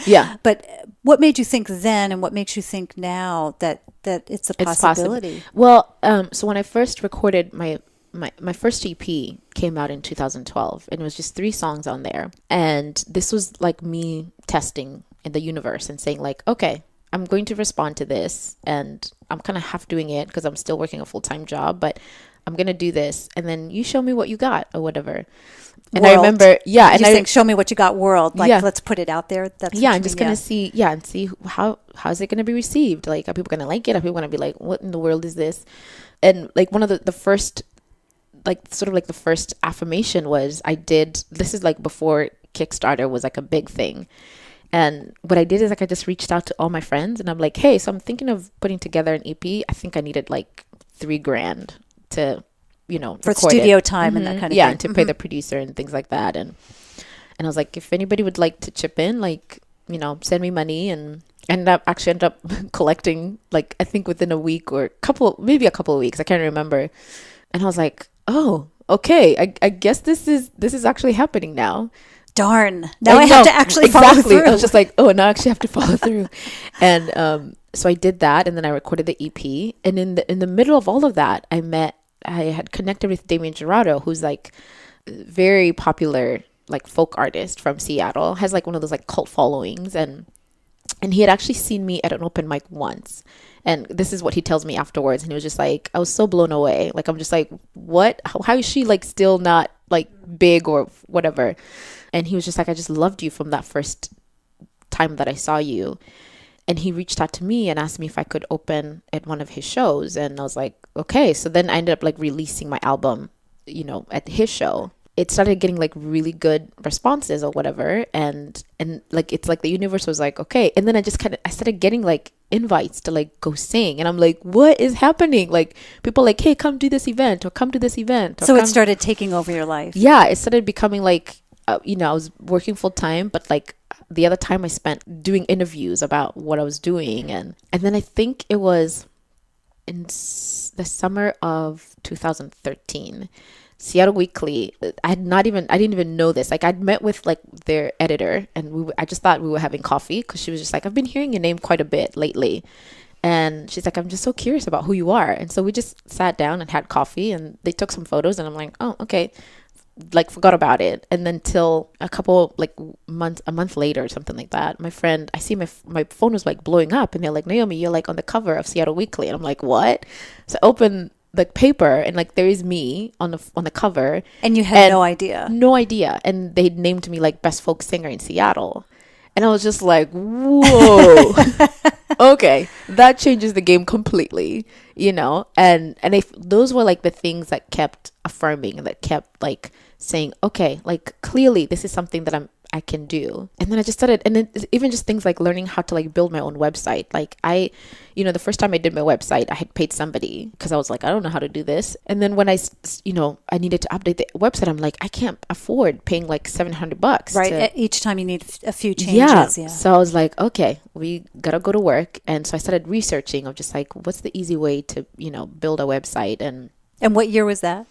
Yeah. But what made you think then, and what makes you think now that it's a possibility? Well, so when I first recorded my first EP came out in 2012, and it was just 3 songs on there. And this was like me testing in the universe and saying like, okay, I'm going to respond to this, and I'm kind of half doing it because I'm still working a full-time job, but I'm going to do this. And then you show me what you got or whatever. And world. I remember, and I think, show me what you got, world. Like, let's put it out there. That's I'm just going to see, and see how's it going to be received? Like, are people going to like it? Are people going to be like, what in the world is this? And like one of the first, like sort of like the first affirmation was, this is like before Kickstarter was like a big thing. And what I did is like, I just reached out to all my friends, and I'm like, hey, so I'm thinking of putting together an EP. I think I needed like $3,000 to, for studio time and that kind of thing. Yeah, and to pay the producer and things like that. And I was like, if anybody would like to chip in, like, send me money. And ended up collecting, like, I think within a week or maybe a couple of weeks. I can't remember. And I was like, oh, okay. I guess this is actually happening now. Darn. Now I have to actually follow through. I was just like, oh, now I actually have to follow through. And so I did that, and then I recorded the EP. And in the middle of all of that, I had connected with Damien Gerardo, who's like very popular, like folk artist from Seattle, has like one of those like cult followings, and he had actually seen me at an open mic once. And this is what he tells me afterwards. And he was just like, I was so blown away. Like, I'm just like, what? How is she like still not like big or whatever? And he was just like, I just loved you from that first time that I saw you. And he reached out to me and asked me if I could open at one of his shows. And I was like, okay. So then I ended up like releasing my album, at his show. It started getting like really good responses or whatever. And like, it's like the universe was like, okay. And then I started getting like invites to like go sing. And I'm like, what is happening? Like, people like, hey, come do this event, or come to this event. So it started taking over your life. Yeah. It started becoming like, I was working full time, but like the other time I spent doing interviews about what I was doing. And then I think it was the summer of 2013. Seattle Weekly, I didn't even know this. Like, I'd met with like their editor, and I just thought we were having coffee because she was just like, I've been hearing your name quite a bit lately. And she's like, I'm just so curious about who you are. And so we just sat down and had coffee, and they took some photos, and I'm like, oh, okay. Like, forgot about it. And then till a month later or something like that, I see my phone was like blowing up, and they're like, Naomi, you're like on the cover of Seattle Weekly. And I'm like, what? So I open the paper, and like there is me on the cover. And you had no idea. No idea. And they named me like best folk singer in Seattle. And I was just like, whoa. Okay, that changes the game completely, and those were like the things that kept affirming and that kept like saying, okay, like clearly this is something that I can do. And then I just started, and then even just things like learning how to like build my own website. Like the first time I did my website, I had paid somebody because I was like, I don't know how to do this. And then when I needed to update the website, I'm like, I can't afford paying like $700. Right. Each time you need a few changes. Yeah. So I was like, okay, we got to go to work. And so I started researching of just like, what's the easy way to, build a website. And what year was that?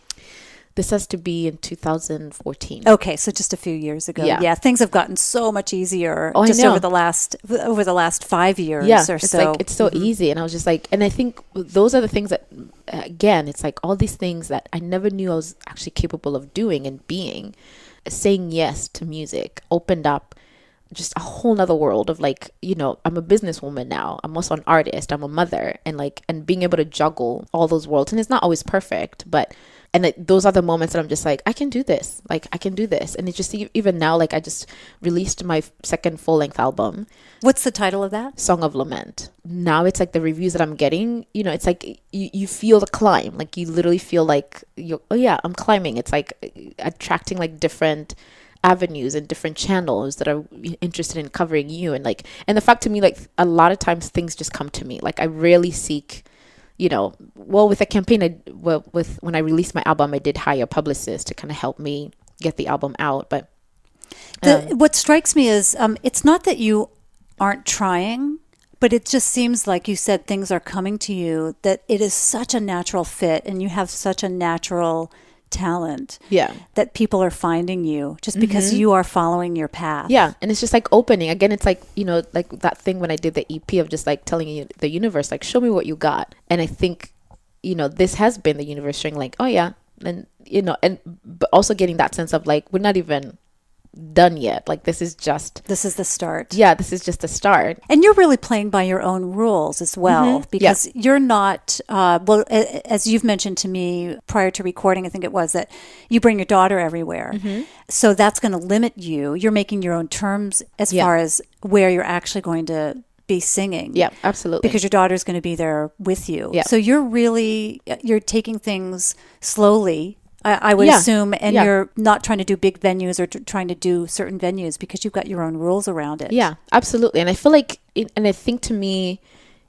This has to be in 2014. Okay, so just a few years ago. Yeah, things have gotten so much easier just over the last 5 years or so. Like, it's so easy. And I was just like, and I think those are the things that, again, it's like all these things that I never knew I was actually capable of doing and being. Saying yes to music opened up just a whole nother world of like, I'm a businesswoman now. I'm also an artist. I'm a mother, and being able to juggle all those worlds. And it's not always perfect, but those are the moments that I'm just like, I can do this. Like, I can do this. And it's just even now, like, I just released my second full-length album. What's the title of that? Song of Lament. Now it's like the reviews that I'm getting, it's like you feel the climb. Like, you literally feel like, I'm climbing. It's like attracting like different avenues and different channels that are interested in covering you. And the fact to me, like, a lot of times things just come to me. Like, I rarely seek, with a campaign, when I released my album, I did hire a publicist to kind of help me get the album out. But what strikes me is it's not that you aren't trying, but it just seems like you said things are coming to you, that it is such a natural fit and you have such a natural talent that people are finding you just because you are following your path. Yeah. And it's just like opening. Again, it's like, like that thing when I did the EP of just like telling you the universe, like, show me what you got. And I think, this has been the universe showing like, oh yeah. And, but also getting that sense of like, we're not even done yet. Like, this is the start. Yeah, this is just the start. And you're really playing by your own rules as well, because you're not, as you've mentioned to me prior to recording, I think it was, that you bring your daughter everywhere. So that's going to limit you. You're making your own terms as far as where you're actually going to be singing. Yeah, absolutely. Because your daughter's going to be there with you. Yeah. So you're taking things slowly, I would assume, and you're not trying to do big venues or trying to do certain venues because you've got your own rules around it. Yeah, absolutely. And I feel like, and I think to me,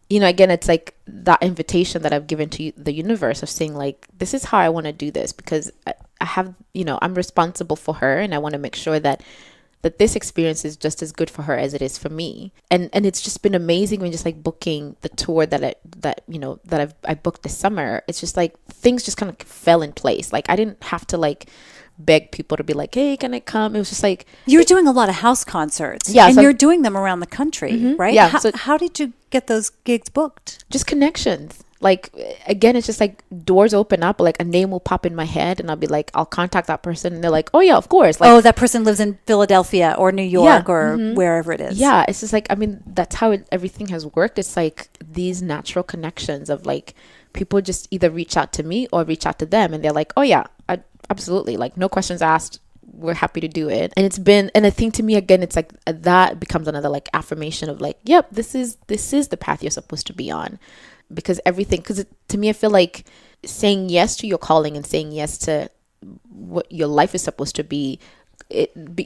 again, it's like that invitation that I've given to the universe of saying like, this is how I want to do this, because I have, I'm responsible for her, and I want to make sure that this experience is just as good for her as it is for me. And it's just been amazing when just like booking the tour that I booked this summer. It's just like things just kind of fell in place. Like, I didn't have to like beg people to be like, hey, can I come? It was just like, you're doing a lot of house concerts, and you're doing them around the country, right? Yeah. How did you get those gigs booked? Just connections. Like, again, it's just like doors open up, like a name will pop in my head and I'll be like, I'll contact that person. And they're like, oh yeah, of course. Like, oh, that person lives in Philadelphia or New York or wherever it is. Yeah. It's just like, I mean, that's how everything has worked. It's like these natural connections of like, people just either reach out to me or reach out to them. And they're like, oh yeah, absolutely. Like, no questions asked. We're happy to do it. And I think to me, again, it's like that becomes another like affirmation of like, yep, this is the path you're supposed to be on. Because to me, I feel like saying yes to your calling and saying yes to what your life is supposed to be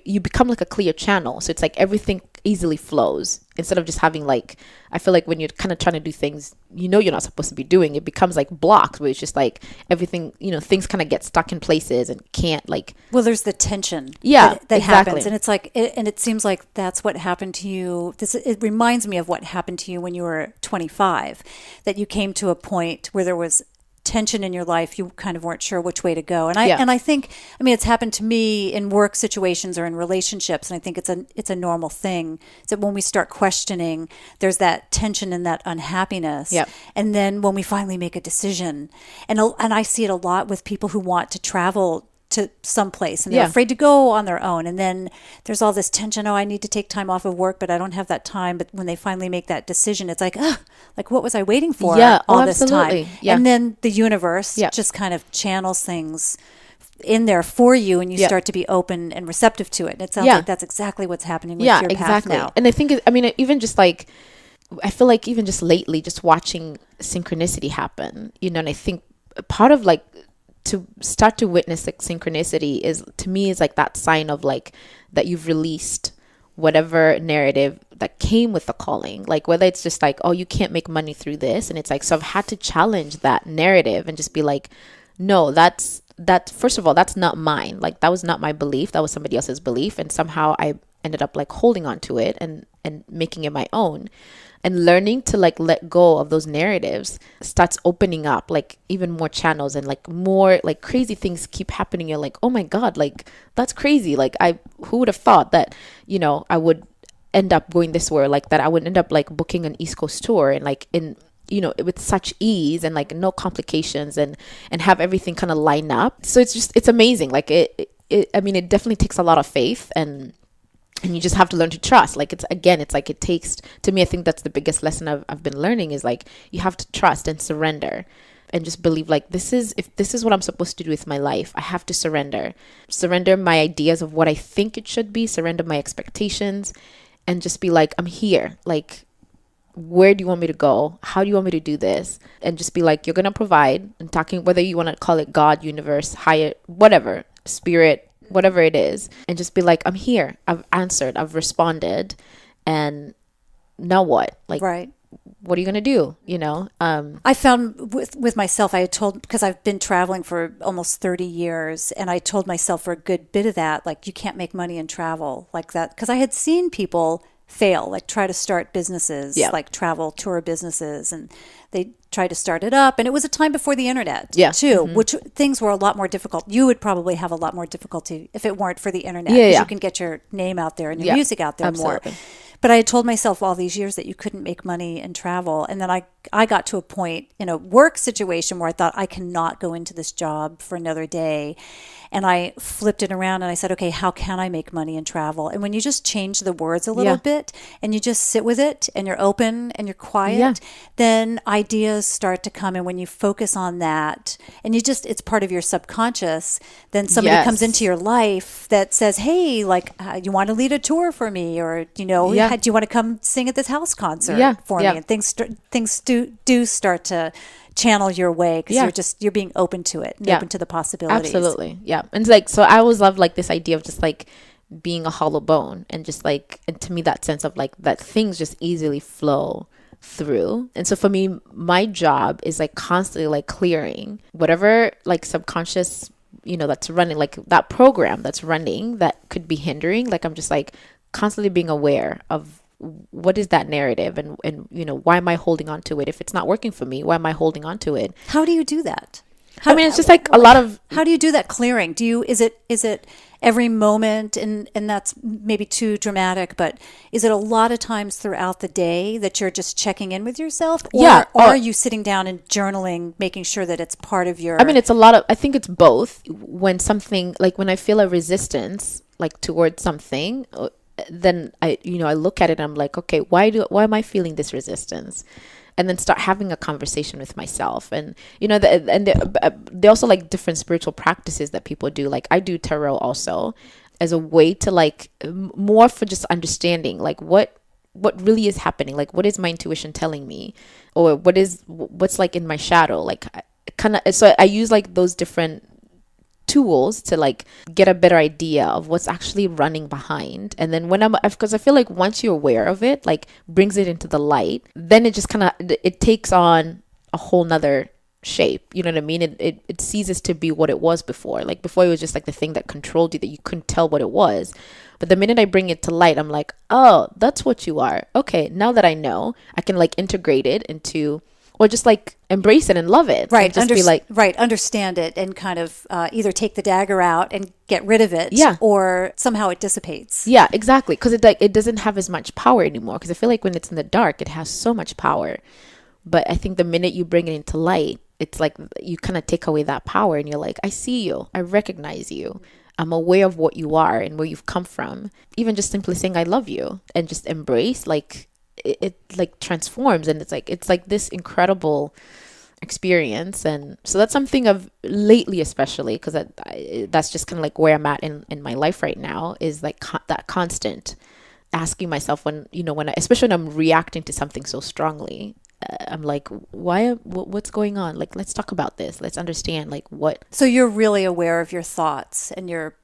you become like a clear channel. So it's like everything easily flows instead of just having like, I feel like when you're kind of trying to do things, you're not supposed to be doing, it becomes like blocks where it's just like everything, things kind of get stuck in places and can't like. Well, there's the tension that exactly. happens. And it's like, and it seems like that's what happened to you. It reminds me of what happened to you when you were 25, that you came to a point where there was tension in your life. You kind of weren't sure which way to go. And I think, it's happened to me in work situations or in relationships. And I think it's a normal thing. It's that when we start questioning, there's that tension and that unhappiness. Yep. And then when we finally make a decision, and I see it a lot with people who want to travel to someplace and they're afraid to go on their own. And then there's all this tension. Oh, I need to take time off of work, but I don't have that time. But when they finally make that decision, it's like, like what was I waiting for all this time? Yeah. And then the universe just kind of channels things in there for you, and you start to be open and receptive to it. And it sounds like that's exactly what's happening with your path now. And I think, even just like, I feel like even just lately, just watching synchronicity happen, and I think part of like, to start to witness like synchronicity is, to me, is like that sign of like that you've released whatever narrative that came with the calling. Like whether it's just like, oh, you can't make money through this, and it's like, so I've had to challenge that narrative and just be like, no, that's first of all, that's not mine. Like that was not my belief, that was somebody else's belief, and somehow I ended up like holding on to it and making it my own. And learning to like let go of those narratives starts opening up like even more channels, and like more like crazy things keep happening. You're like, oh my God, like that's crazy. Like who would have thought that, I would end up going this way, like that I would end up like booking an East Coast tour and like in, with such ease and like no complications and have everything kind of line up. So it's amazing. Like it definitely takes a lot of faith, and you just have to learn to trust. Like it takes, to me, I think that's the biggest lesson I've been learning, is like, you have to trust and surrender and just believe like, if this is what I'm supposed to do with my life, I have to surrender my ideas of what I think it should be, surrender my expectations, and just be like, I'm here. Like, where do you want me to go? How do you want me to do this? And just be like, you're going to provide, and talking, whether you want to call it God, universe, higher, whatever, spirit, whatever it is, and just be like, I'm here, I've answered, I've responded, and now what? Like, right. What are you going to do? I found with myself, I had told, because I've been traveling for almost 30 years, and I told myself for a good bit of that, like, you can't make money in travel like that, because I had seen people fail, like try to start businesses, like travel tour businesses, and they tried to start it up, and it was a time before the internet too, which things were a lot more difficult. You would probably have a lot more difficulty if it weren't for the internet, because you can get your name out there and your music out there more. But I had told myself all these years that you couldn't make money in travel, and then I got to a point in a work situation where I thought, I cannot go into this job for another day. And I flipped it around and I said, okay, how can I make money in travel? And when you just change the words a little bit and you just sit with it and you're open and you're quiet, then ideas start to come. And when you focus on that and it's part of your subconscious, then somebody comes into your life that says, hey, like, you want to lead a tour for me? Or, do you want to come sing at this house concert for me? And things do start to channel your way, because you're being open to it and open to the possibilities. Absolutely. Yeah. And it's like, so I always love like this idea of just like being a hollow bone, and just like, and to me, that sense of like that things just easily flow through. And so for me, my job is like constantly like clearing whatever like subconscious, that's running, like that program that's running that could be hindering. Like, I'm just like constantly being aware of what is that narrative, and why am I holding on to it? If it's not working for me, why am I holding on to it? How do you do that? It's just like a lot of, how do you do that clearing? Is it every moment, and that's maybe too dramatic, but is it a lot of times throughout the day that you're just checking in with yourself? Or are you sitting down and journaling, making sure that it's part of your... it's a lot of, I think it's both. When something, like when I feel a resistance, like towards something, then I look at it and I'm like, okay, why am I feeling this resistance? And then start having a conversation with myself. And, they also like different spiritual practices that people do. Like I do tarot also as a way to like more for just understanding, like what really is happening? Like, what is my intuition telling me? Or what's like in my shadow? Like so I use like those different tools to like get a better idea of what's actually running behind. And then because I feel like once you're aware of it, like brings it into the light, then it just kind of, it takes on a whole nother shape. You know what I mean? It ceases to be what it was before. Like before it was just like the thing that controlled you that you couldn't tell what it was. But the minute I bring it to light, I'm like, oh, that's what you are. Okay, now that I know, I can like integrate it into, or just like embrace it and love it. Right. And just be like, right. Understand it and kind of either take the dagger out and get rid of it. Yeah. Or somehow it dissipates. Yeah, exactly. Because it doesn't have as much power anymore. Because I feel like when it's in the dark, it has so much power. But I think the minute you bring it into light, it's like you kind of take away that power and you're like, I see you. I recognize you. I'm aware of what you are and where you've come from. Even just simply saying I love you and just embrace, like it like transforms, and it's like this incredible experience. And so that's something of lately, especially because that's just kind of like where I'm at in my life right now, is like that constant asking myself especially when I'm reacting to something so strongly. I'm like, what's going on? Like, let's talk about this. Let's understand like what. So you're really aware of your thoughts and your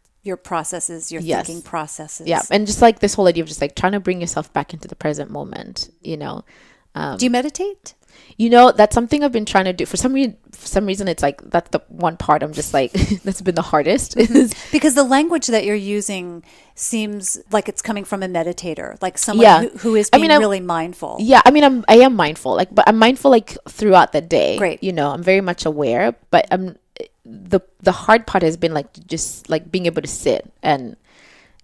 processes, your Yes. thinking processes. Yeah. And just like this whole idea of just like trying to bring yourself back into the present moment, Do you meditate? That's something I've been trying to do. For some reason, it's like that's the one part I'm just like that's been the hardest. Because the language that you're using seems like it's coming from a meditator, like someone who is being really mindful. Yeah, I mean, I am mindful, like, but I'm mindful like throughout the day. Great. I'm very much aware, but the hard part has been like just like being able to sit and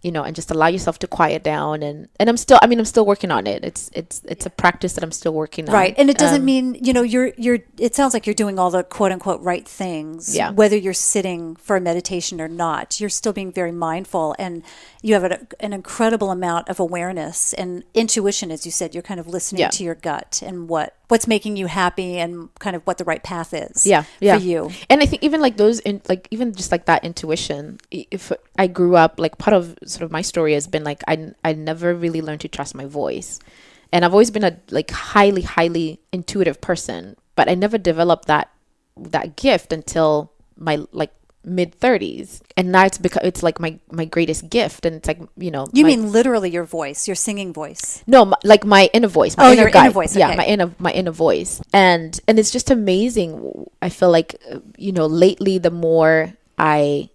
and just allow yourself to quiet down. And I'm still working on it. It's a practice that I'm still working on. Right. And it doesn't mean, it sounds like you're doing all the quote unquote right things, whether you're sitting for a meditation or not. You're still being very mindful, and you have an incredible amount of awareness and intuition. As you said, you're kind of listening to your gut and what's making you happy and kind of what the right path is for you. And I think even like those, even just like that intuition, if I grew up, like part of sort of my story has been like, I never really learned to trust my voice. And I've always been a like highly, highly intuitive person, but I never developed that gift until my like mid 30s. And now it's like my greatest gift. And it's like, You mean literally your voice, your singing voice? No, like my inner voice. Your inner voice. Okay. Yeah, my inner voice. And it's just amazing. I feel like, lately the more I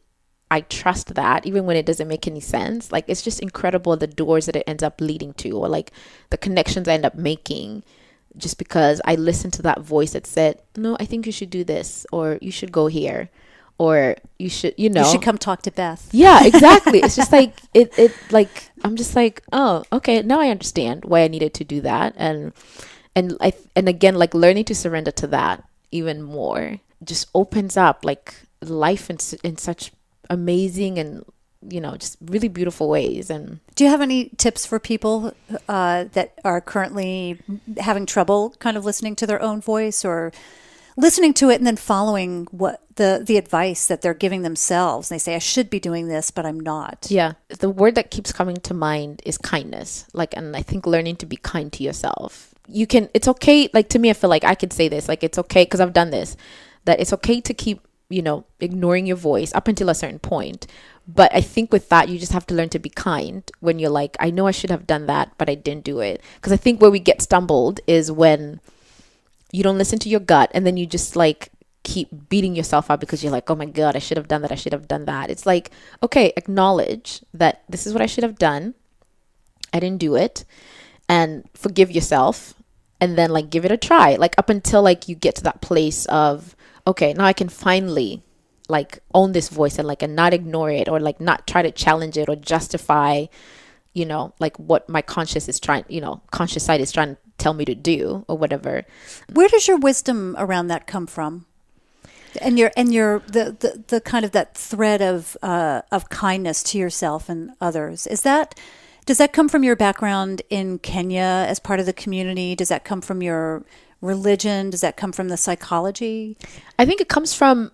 trust that, even when it doesn't make any sense, like it's just incredible the doors that it ends up leading to, or like the connections I end up making, just because I listened to that voice that said, no, I think you should do this, or you should go here, or you should, you should come talk to Beth. Yeah, exactly. It's just like, it like, I'm just like, oh, okay, now I understand why I needed to do that. And again, like learning to surrender to that even more just opens up like life in such amazing and just really beautiful ways. And do you have any tips for people that are currently having trouble kind of listening to their own voice, or listening to it and then following what the advice that they're giving themselves? They say, I should be doing this, but I'm not. Yeah. The word that keeps coming to mind is kindness. Like, and I think learning to be kind to yourself. It's okay. Like, to me, I feel like I could say this, like, it's okay, because I've done this, that it's okay to keep ignoring your voice up until a certain point. But I think with that, you just have to learn to be kind when you're like, I know I should have done that, but I didn't do it. Because I think where we get stumbled is when you don't listen to your gut, and then you just like keep beating yourself up because you're like, oh my God, I should have done that. I should have done that. It's like, okay, acknowledge that this is what I should have done. I didn't do it, and forgive yourself, and then like give it a try, like up until like you get to that place of, okay, now I can finally like own this voice and not ignore it, or like not try to challenge it or justify, like what my conscious side is trying to tell me to do or whatever. Where does your wisdom around that come from? And the kind of that thread of kindness to yourself and others, does that come from your background in Kenya as part of the community? Does that come from your religion? Does that come from the psychology? I think it comes from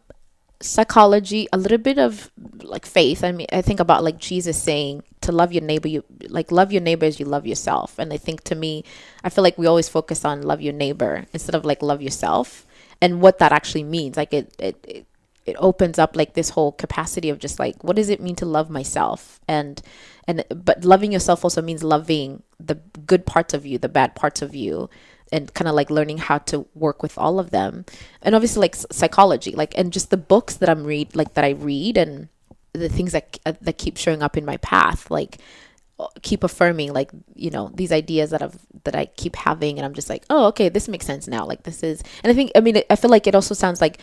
psychology, a little bit of like faith. I mean, I think about like Jesus saying to love your neighbor, love your neighbor as you love yourself. And I think, to me, I feel like we always focus on love your neighbor instead of like love yourself, and what that actually means. Like it it opens up like this whole capacity of just like, what does it mean to love myself? But loving yourself also means loving the good parts of you, the bad parts of you, and kind of like learning how to work with all of them. And obviously like psychology, like, and just the books that that I read, and the things that keep showing up in my path, like keep affirming, like, you know, these ideas that I keep having, and I'm just like, oh, okay, this makes sense now. Like this is, and I feel like it also sounds like,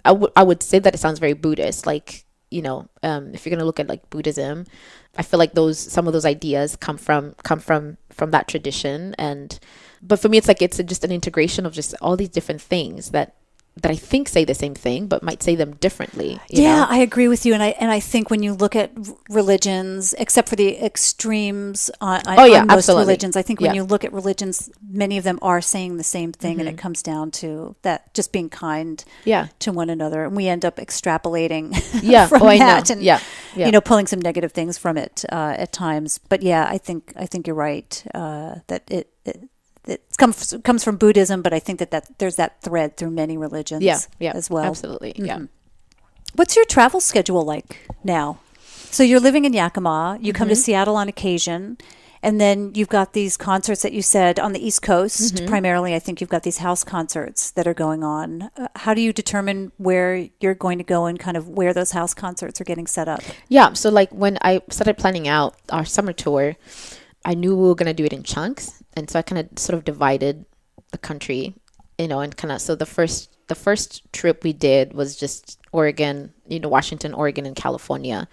I would say that it sounds very Buddhist, like, you know, if you're going to look at like Buddhism, I feel like some of those ideas come from that tradition. But for me, it's like, it's just an integration of just all these different things that I think say the same thing, but might say them differently. You know? I agree with you. And I think when you look at religions, except for the extremes on most absolutely. religions, I think when you look at religions, many of them are saying the same thing. And it comes down to that, just being kind to one another. And we end up extrapolating from that and, you know, pulling some negative things from it at times. But I think you're right that it comes from Buddhism, but I think that there's that thread through many religions as well. Absolutely, yeah. What's your travel schedule like now? So you're living in Yakima. You come to Seattle on occasion, and then you've got these concerts that you said on the East Coast. Primarily, I think you've got these house concerts that are going on. How do you determine where you're going to go and kind of where those house concerts are getting set up? Yeah, so like when I started planning out our summer tour, I knew we were going to do it in chunks. And so I kind of sort of divided the country, you know, and kind of, so the first trip we did was just Oregon, you know, Washington, Oregon, and California.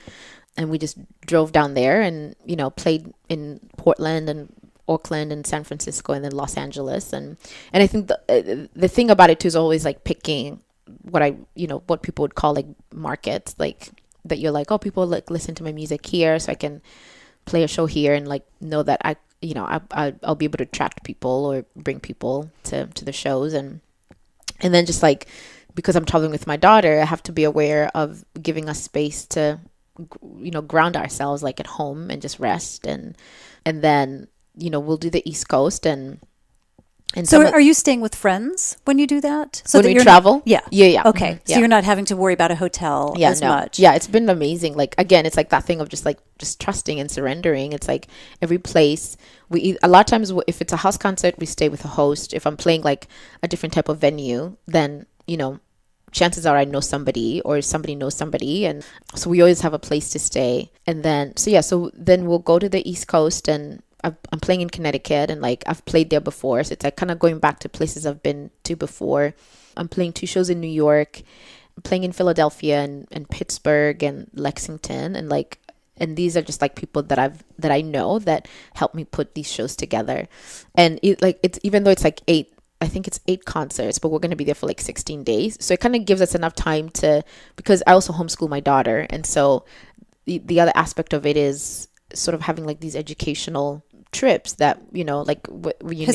And we just drove down there and, you know, played in Portland and Oakland and San Francisco and then Los Angeles. And I think the thing about it too is always like picking what people would call like markets, like that you're like, oh, people like listen to my music here, so I can play a show here and like know that I'll be able to attract people or bring people to the shows. And then just like, because I'm traveling with my daughter, I have to be aware of giving us space to, you know, ground ourselves like at home and just rest. And then, you know, we'll do the East Coast and so are you staying with friends when you do that? So when we travel? Yeah. Okay. So you're not having to worry about a hotel as much. Yeah, it's been amazing. Like, again, it's like that thing of just trusting and surrendering. It's like every place a lot of times if it's a house concert, we stay with a host. If I'm playing like a different type of venue, then, you know, chances are I know somebody or somebody knows somebody. And so we always have a place to stay. And then, so then we'll go to the East Coast, and I'm playing in Connecticut, and like I've played there before. So it's like kind of going back to places I've been to before. I'm playing 2 shows in New York, I'm playing in Philadelphia and Pittsburgh and Lexington. And these are just like people that I know that help me put these shows together. And it's even though it's like 8 concerts, but we're going to be there for like 16 days. So it kind of gives us enough time because I also homeschool my daughter. And so the other aspect of it is sort of having like these educational trips that, you know, like you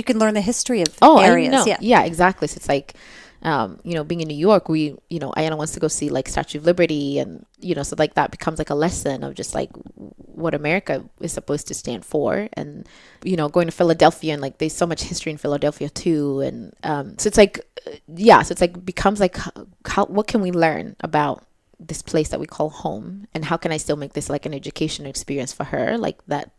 can learn the history of areas. Yeah, exactly. So it's like, you know, being in New York, Ayanna wants to go see like Statue of Liberty, and, you know, so like that becomes like a lesson of just like what America is supposed to stand for. And, you know, going to Philadelphia, and like there's so much history in Philadelphia too. And so it's like, becomes like what can we learn about this place that we call home, and how can I still make this like an educational experience for her, like that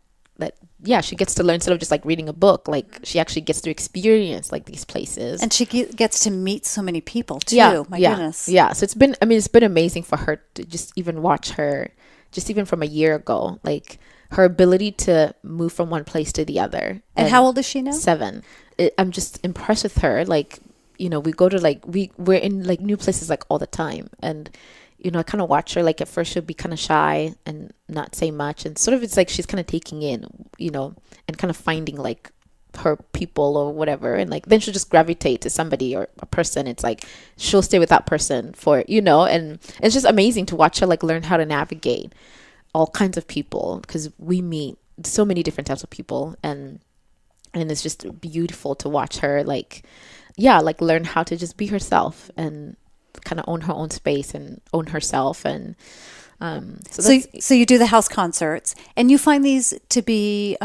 she gets to learn instead of just like reading a book. Like she actually gets to experience like these places, and she gets to meet so many people too. My goodness. So it's been amazing for her to just even watch her, just even from a year ago, like her ability to move from one place to the other. And how old is she now? 7. I'm just impressed with her. Like, you know, we go to like we're in like new places like all the time, and, you know, I kind of watch her. Like at first she'll be kind of shy and not say much, and sort of it's like she's kind of taking in, you know, and kind of finding like her people or whatever, and like then she'll just gravitate to somebody or a person. It's like she'll stay with that person for, you know, and it's just amazing to watch her like learn how to navigate all kinds of people, because we meet so many different types of people, and it's just beautiful to watch her like learn how to just be herself and kind of own her own space and own herself. And so you do the house concerts, and you find these to be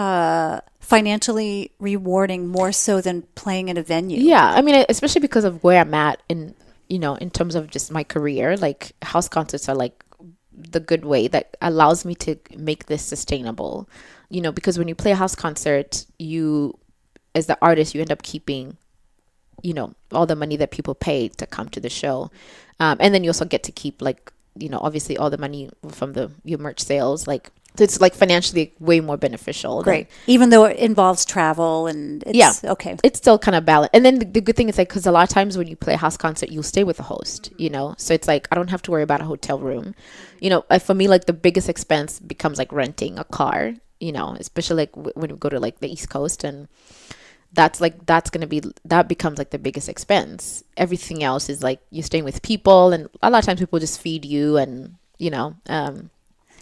financially rewarding more so than playing in a venue. Yeah, I mean, especially because of where I'm at in in terms of just my career, like house concerts are like the good way that allows me to make this sustainable, because when you play a house concert, you, as the artist, you end up keeping, all the money that people pay to come to the show. And then you also get to keep like, obviously all the money from your merch sales, like, so it's like financially way more beneficial. Great. Even though it involves travel and it's okay. It's still kind of balanced. And then the good thing is like, because a lot of times when you play a house concert, you'll stay with the host, so it's like, I don't have to worry about a hotel room. For me, like the biggest expense becomes like renting a car, especially like when we go to like the East Coast, and that becomes like the biggest expense. Everything else is like you're staying with people, and a lot of times people just feed you, and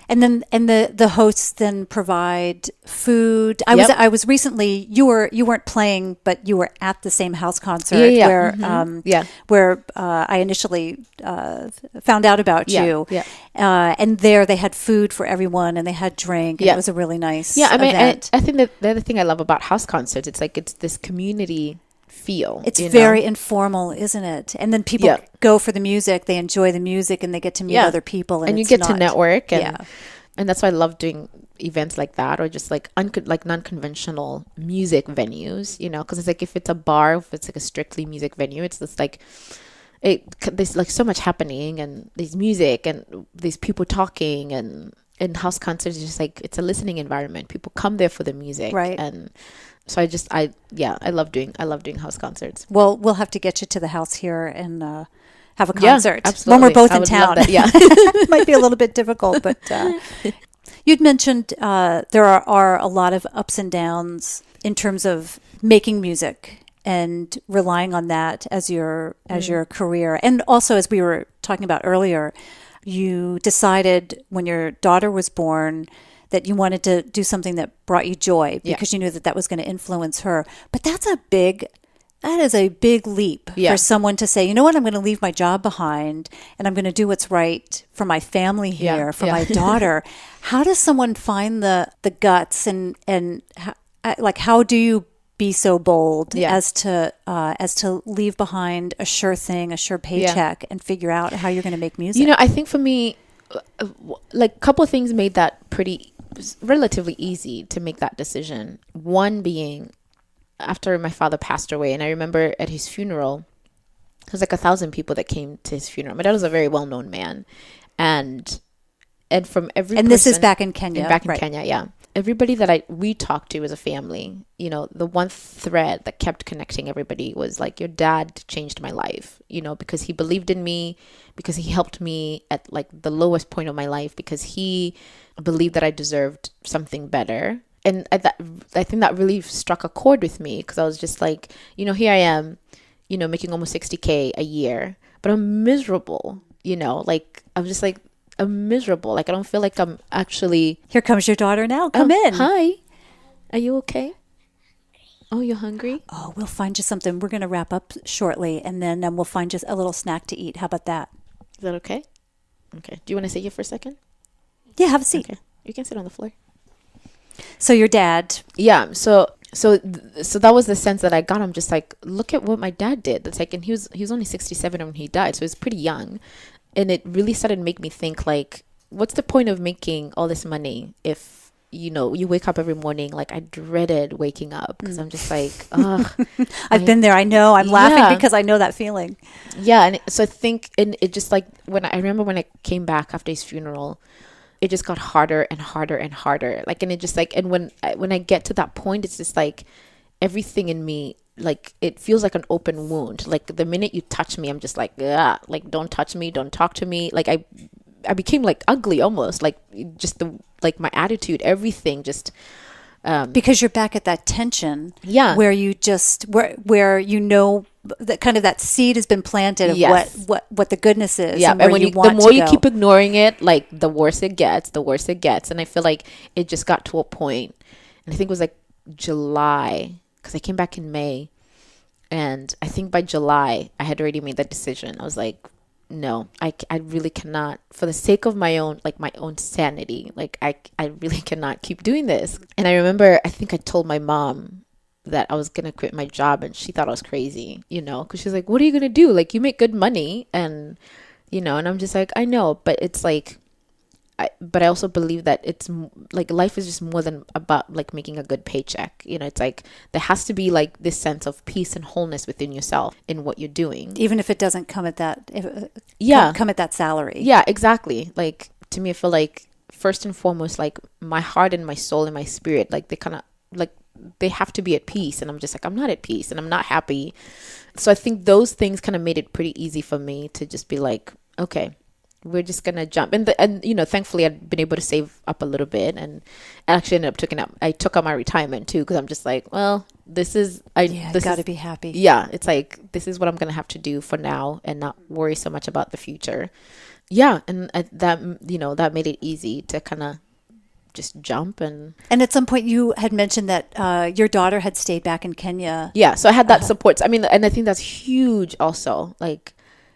and then the hosts then provide food. I was recently, you weren't playing, but you were at the same house concert where I initially found out about you. And there they had food for everyone, and they had drink. And it was a really nice event. I think that the other thing I love about house concerts, it's like it's this community feel. It's very informal, isn't it? And then people go for the music, they enjoy the music, and they get to meet other people, and you get to network, and that's why I love doing events like that, or just like non-conventional music venues, because it's like, if it's a bar, if it's like a strictly music venue, it's just like there's like so much happening, and there's music and there's people talking, and house concerts is just like, it's a listening environment. People come there for the music, right? And so I love doing house concerts. Well, we'll have to get you to the house here and have a concert absolutely. when we're both in town. It might be a little bit difficult, but you'd mentioned there are a lot of ups and downs in terms of making music and relying on that as your career. And also, as we were talking about earlier, you decided when your daughter was born that you wanted to do something that brought you joy, because you knew that was going to influence her. But that is a big leap for someone to say, you know what, I'm going to leave my job behind and I'm going to do what's right for my family here, for my daughter. How does someone find the guts and how do you be so bold as to leave behind a sure thing, a sure paycheck, and figure out how you're going to make music? I think for me, like a couple of things made that relatively easy to make that decision. One being, after my father passed away, and I remember at his funeral, there was like 1,000 people that came to his funeral. My dad was a very well-known man, and from every person, this is back in Kenya, Kenya, everybody that we talked to as a family, the one thread that kept connecting everybody was like, your dad changed my life, because he believed in me, because he helped me at like the lowest point of my life, because he believed that I deserved something better. And I think that really struck a chord with me, because I was just like, here I am, making almost 60K a year, but I'm miserable, like I'm just like, I'm miserable. Like I don't feel like I'm actually. Here comes your daughter now. Come in. Hi. Are you okay? Oh, you're hungry? Oh, we'll find you something. We're going to wrap up shortly, and then we'll find just a little snack to eat. How about that? Is that okay? Okay. Do you want to sit here for a second? Yeah, have a seat. Okay. You can sit on the floor. So your dad. Yeah. So that was the sense that I got. I'm just like, look at what my dad did. It's like, and he was only 67 when he died, so he was pretty young. And it really started to make me think, like, what's the point of making all this money if, you wake up every morning, like, I dreaded waking up because I'm just like, ugh. I've been there. I know. I'm laughing because I know that feeling. Yeah. And so I think, and it just like, I remember when I came back after his funeral, it just got harder and harder and harder. Like, and it just like, and when I get to that point, it's just like everything in me, like it feels like an open wound. Like the minute you touch me, I'm just like, ugh, like don't touch me, don't talk to me. Like I became like ugly almost, like just my attitude, everything just because you're back at that tension, where you just where that kind of that seed has been planted of what the goodness is, and when the more you keep ignoring it, like the worse it gets, and I feel like it just got to a point, and I think it was like July, because I came back in May, and I think by July I had already made that decision. I was like, no, I really cannot, for the sake of my own sanity, like I really cannot keep doing this. And I remember, I think I told my mom that I was going to quit my job, and she thought I was crazy, because she's like, what are you going to do? Like, you make good money, and, and I'm just like, I know, but it's like, but I also believe that it's like life is just more than about like making a good paycheck. It's like there has to be like this sense of peace and wholeness within yourself in what you're doing, even if it doesn't come at that. Come at that salary. Yeah, exactly. Like to me, I feel like first and foremost, like my heart and my soul and my spirit, like they kind of like they have to be at peace, and I'm just like, I'm not at peace and I'm not happy. So I think those things kind of made it pretty easy for me to just be like, okay, we're just gonna jump. And thankfully I'd been able to save up a little bit, and actually ended up I took out my retirement too, because I'm just like, well, this gotta be happy. Yeah, it's like this is what I'm gonna have to do for now and not worry so much about the future. Yeah, and that made it easy to kind of just jump. And at some point you had mentioned that your daughter had stayed back in Kenya. Yeah, so I had that support. I mean, and I think that's huge also, like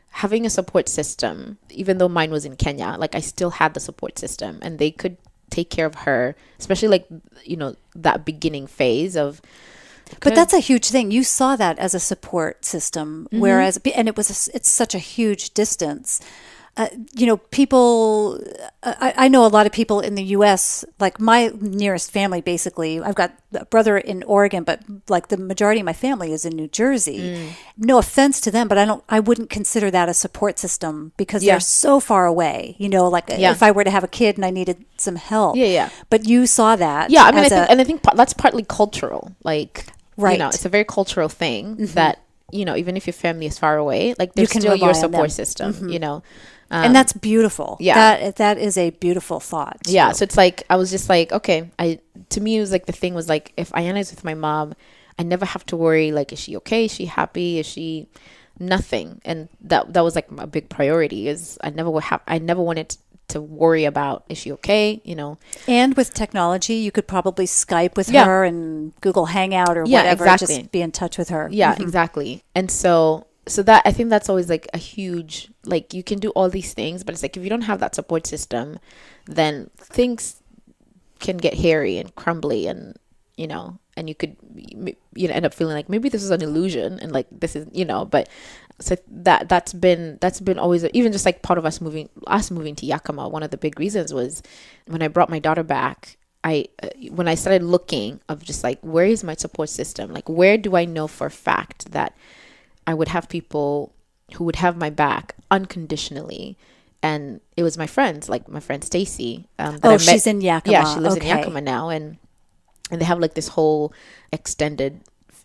having a support system. Even though mine was in Kenya, like I still had the support system, and they could take care of her, especially like that beginning phase of. But that's a huge thing. You saw that as a support system, whereas it's such a huge distance. People, I know a lot of people in the U.S., like my nearest family, basically, I've got a brother in Oregon, but like the majority of my family is in New Jersey. No offense to them, but I wouldn't consider that a support system because they're so far away, if I were to have a kid and I needed some help. Yeah. But you saw that. Yeah. I mean, I think that's partly cultural, like, right. It's a very cultural thing that, even if your family is far away, like there's still your support system, and that's beautiful. Yeah. That is a beautiful thought. Yeah. So it's like, I was just like, okay, to me, it was like, the thing was like, if Ayana is with my mom, I never have to worry, like, is she okay? Is she happy? Is she nothing? And that was like a big priority, is I never wanted to worry about, is she okay? And with technology, you could probably Skype with her and Google Hangout or whatever, exactly. Just be in touch with her. Yeah, exactly. And so that, I think that's always like a huge, like, you can do all these things, but it's like, if you don't have that support system, then things can get hairy and crumbly, and and you could end up feeling like maybe this is an illusion, and like this is but so that's been always, even just like part of us moving to Yakima. One of the big reasons was when I brought my daughter back, when I started looking of just like, where is my support system? Like, where do I know for a fact that I would have people who would have my back unconditionally? And it was my friends, like my friend Stacy. She's in Yakima. Yeah, she lives in Yakima now, and they have like this whole extended,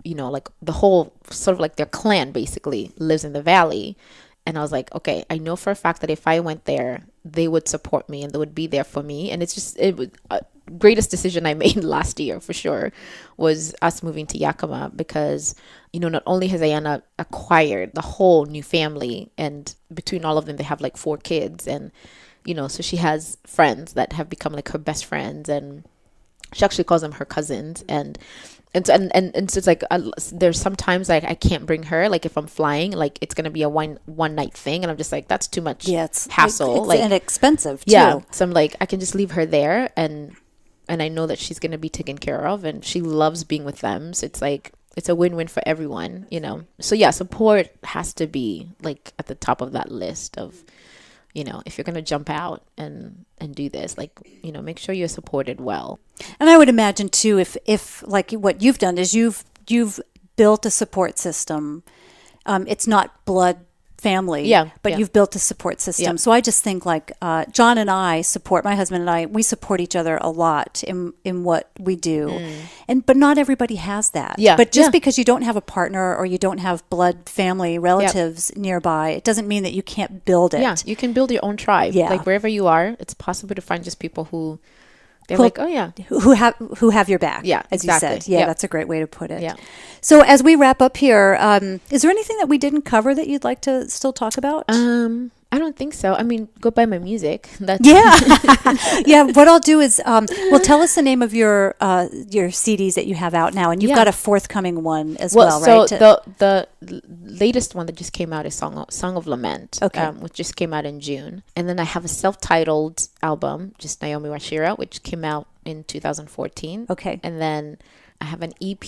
like the whole sort of like their clan basically lives in the valley. And I was like, okay, I know for a fact that if I went there, they would support me and they would be there for me. And it was greatest decision I made last year for sure was us moving to Yakima, because not only has Ayana acquired the whole new family, and between all of them they have like 4 kids, and so she has friends that have become like her best friends, and she actually calls them her cousins, and so it's like there's sometimes like I can't bring her, like if I'm flying, like it's gonna be a one night thing, and I'm just like, that's too much hassle, and expensive too. Yeah, so I'm like, I can just leave her there, and I know that she's gonna be taken care of, and she loves being with them, so it's like it's a win-win for everyone, So yeah, support has to be like at the top of that list of, if you're gonna jump out and do this, like, make sure you're supported well. And I would imagine too, if like what you've done is you've built a support system. It's not blood family, but you've built a support system. So I just think like John and I my husband and I, we support each other a lot in what we do. But not everybody has that. But just because you don't have a partner or you don't have blood family relatives nearby, it doesn't mean that you can't build it. Yeah, you can build your own tribe. Like wherever you are, it's possible to find just people who they're like, oh yeah, who have your back. Yeah, as exactly. you said. Yeah, that's a great way to put it. Yeah. So as we wrap up here, is there anything that we didn't cover that you'd like to still talk about? I don't think so. I mean, go buy my music. That's Yeah. What I'll do is, tell us the name of your CDs that you have out now, and you've got a forthcoming one as well, right? So the latest one that just came out is Song of Lament, which just came out in June, and then I have a self-titled album, just Naomi Wachira, which came out in 2014. Okay, and then I have an EP,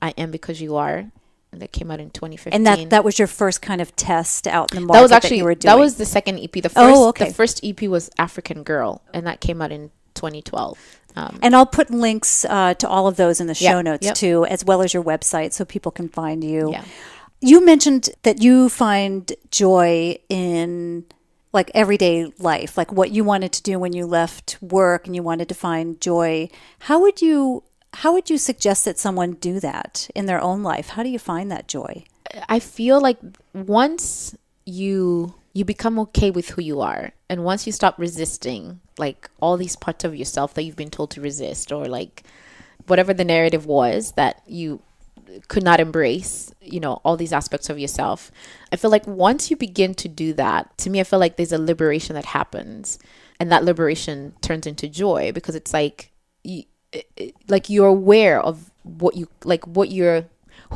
I Am Because You Are, that came out in 2015. And that was your first kind of test out in the market that was actually you were doing? That was the second EP. The first EP was African Girl, and that came out in 2012. And I'll put links to all of those in the show notes too, as well as your website, so people can find you. Yeah. You mentioned that you find joy in like everyday life, like what you wanted to do when you left work and you wanted to find joy. How would you suggest that someone do that in their own life? How do you find that joy? I feel like once you become okay with who you are, and once you stop resisting like all these parts of yourself that you've been told to resist, or like whatever the narrative was that you could not embrace, all these aspects of yourself. I feel like once you begin to do that, to me, I feel like there's a liberation that happens, and that liberation turns into joy, because it's like you're aware of who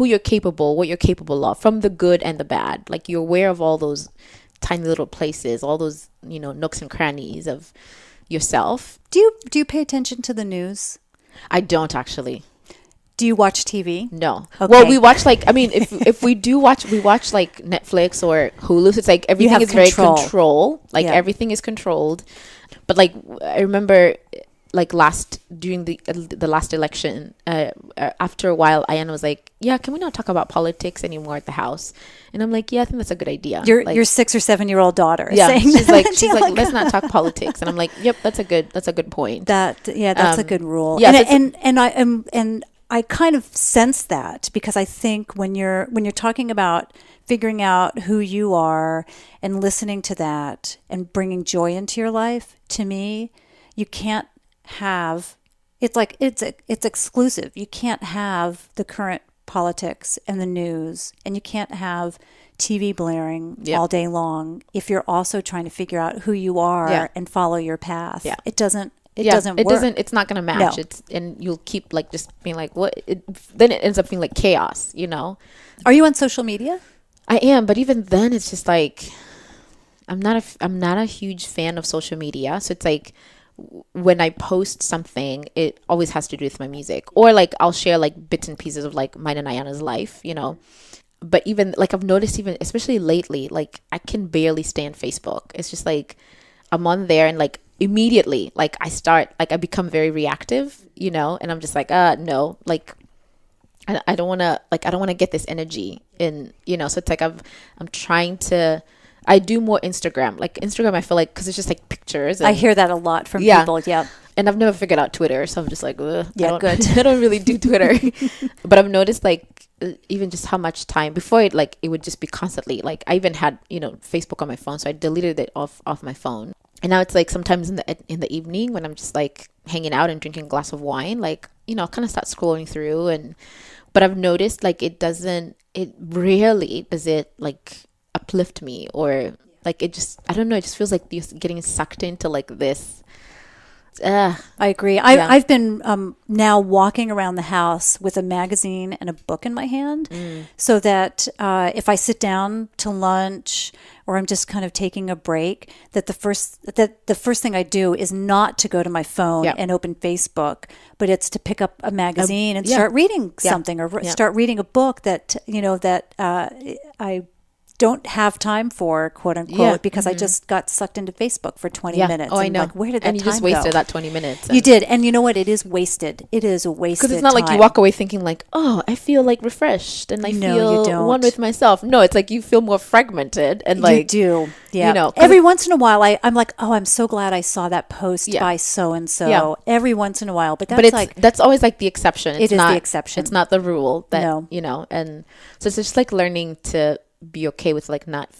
you're capable of, from the good and the bad. Like you're aware of all those tiny little places, all those, nooks and crannies of yourself. Do you pay attention to the news? I don't actually. Do you watch TV? No. Okay. Well, we watch if we do watch, we watch like Netflix or Hulu. So it's like everything is very control. Like everything is controlled. But like I remember, like during the last election, after a while, Ayana was like, "Yeah, can we not talk about politics anymore at the house?" And I'm like, "Yeah, I think that's a good idea." Your 6 or 7 year old daughter. Yeah, saying she's that. like, "Let's not talk politics." And I'm like, "Yep, that's a good point." That's a good rule. Yeah, and I kind of sense that, because I think when you're talking about figuring out who you are and listening to that and bringing joy into your life, to me, you can't have, it's like it's exclusive. You can't have the current politics and the news, and you can't have TV blaring all day long if you're also trying to figure out who you are and follow your path. Yeah. It doesn't work. It's not going to match. No. And you'll keep like just being like, what? Then it ends up being like chaos, Are you on social media? I am, but even then it's just like, I'm not a huge fan of social media. So it's like, when I post something, it always has to do with my music, or like I'll share like bits and pieces of like mine and Ayana's life, But even like I've noticed, even especially lately, like I can barely stand Facebook. It's just like I'm on there and like immediately, like I become very reactive, and I'm just like, no, like I don't want to get this energy in, so it's like I'm trying to. I do more Instagram. Like Instagram, I feel like, because it's just like pictures. I hear that a lot from people. Yeah. And I've never figured out Twitter, so I'm just like, ugh, good. I don't really do Twitter. But I've noticed like even just how much time before it would just be constantly like, I even had Facebook on my phone, so I deleted it off my phone. And now it's like sometimes in the evening when I'm just like hanging out and drinking a glass of wine, like I'll kind of start scrolling through, but I've noticed like it rarely does it like uplift me, or like it just, I don't know, it just feels like you're getting sucked into like this. I agree. I've been now walking around the house with a magazine and a book in my hand, so that if I sit down to lunch or I'm just kind of taking a break, that the first thing I do is not to go to my phone and open Facebook, but it's to pick up a magazine and start reading something, or start reading a book that I don't have time for, quote unquote, because I just got sucked into Facebook for 20 minutes. Oh, I know. Like, where did that time go? And you just wasted that 20 minutes. You did. And you know what? It is wasted. It is a wasted Because it's not time. like you walk away thinking like, oh, I feel like refreshed and I feel one with myself. No, it's like you feel more fragmented and like. You do. Yeah. Every once in a while, I'm like, oh, I'm so glad I saw that post by so-and-so. Yeah. Every once in a while. But that's always like the exception. It is the exception. It's not the rule. And so it's just like learning to be okay with like not,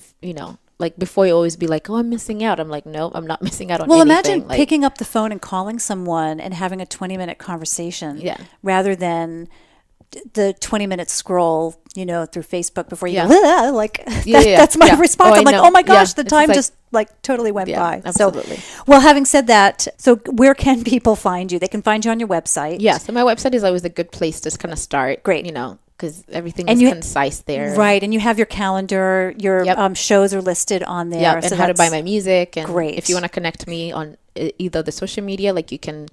like before you always be like, oh, I'm missing out. I'm like, no, I'm not missing out on anything. Well, imagine picking up the phone and calling someone and having a 20-minute conversation rather than the 20-minute scroll, through Facebook before you go, like, that's my response. I'm like, oh my gosh, the time just like totally went by. Absolutely. So, well, having said that, so where can people find you? They can find you on your website. Yeah. So my website is always a good place to kind of start. Great. Because everything is concise there. Right. And you have your calendar, your shows are listed on there. Yeah, and so how to buy my music. And great. if you want to connect me on either the social media, like you can,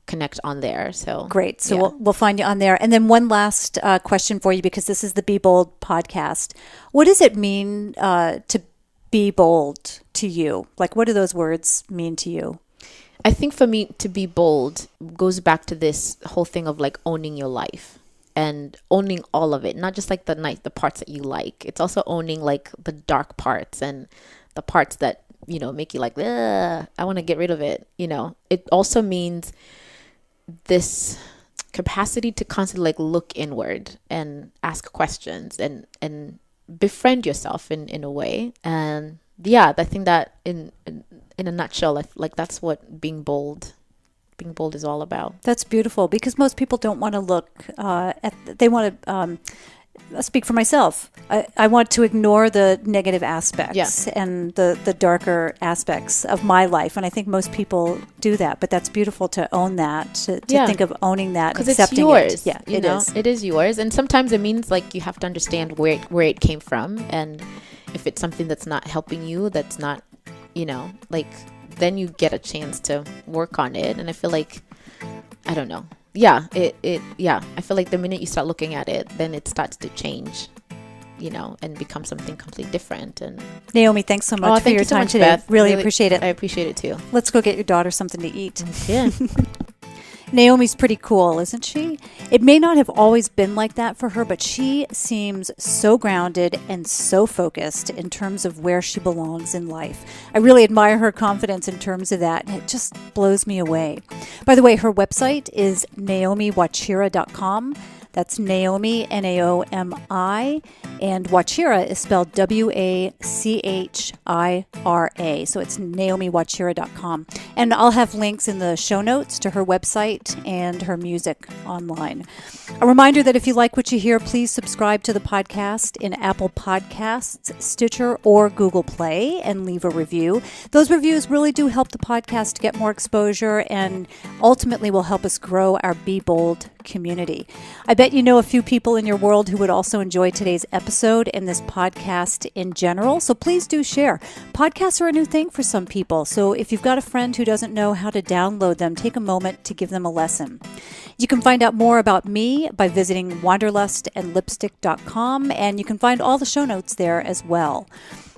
connect on there. So great. So we'll find you on there. And then one last question for you, because this is the Be Bold podcast. What does it mean to be bold to you? Like, what do those words mean to you? I think for me, to be bold goes back to this whole thing of like owning your life and owning all of it, not just like the parts that you like. It's also owning like the dark parts and the parts that, make you like, I want to get rid of it. It also means this capacity to constantly like look inward and ask questions and befriend yourself in a way. And I think that in a nutshell, like that's what being bold is all about. That's beautiful, because most people don't want to look they want to speak for myself. I want to ignore the negative aspects and the darker aspects of my life. And I think most people do that, but that's beautiful to own that, to think of owning that and accepting it. It's yours. Yeah, it is yours. And sometimes it means like you have to understand where it came from. And if it's something that's not helping you, that's not, then you get a chance to work on it. And I feel like, I don't know. I feel like the minute you start looking at it, then it starts to change, and become something completely different. And Naomi, thanks so much for your time today. Beth. Really appreciate it. I appreciate it too. Let's go get your daughter something to eat. Yeah. Naomi's pretty cool, isn't she? It may not have always been like that for her, but she seems so grounded and so focused in terms of where she belongs in life. I really admire her confidence in terms of that, and it just blows me away. By the way, her website is naomiwachira.com. That's Naomi, Naomi, and Wachira is spelled Wachira. So it's naomiwachira.com. And I'll have links in the show notes to her website and her music online. A reminder that if you like what you hear, please subscribe to the podcast in Apple Podcasts, Stitcher, or Google Play, and leave a review. Those reviews really do help the podcast get more exposure and ultimately will help us grow our Be Bold community. I bet you know a few people in your world who would also enjoy today's episode and this podcast in general, so please do share. Podcasts are a new thing for some people, so if you've got a friend who doesn't know how to download them, take a moment to give them a lesson. You can find out more about me by visiting wanderlustandlipstick.com, and you can find all the show notes there as well.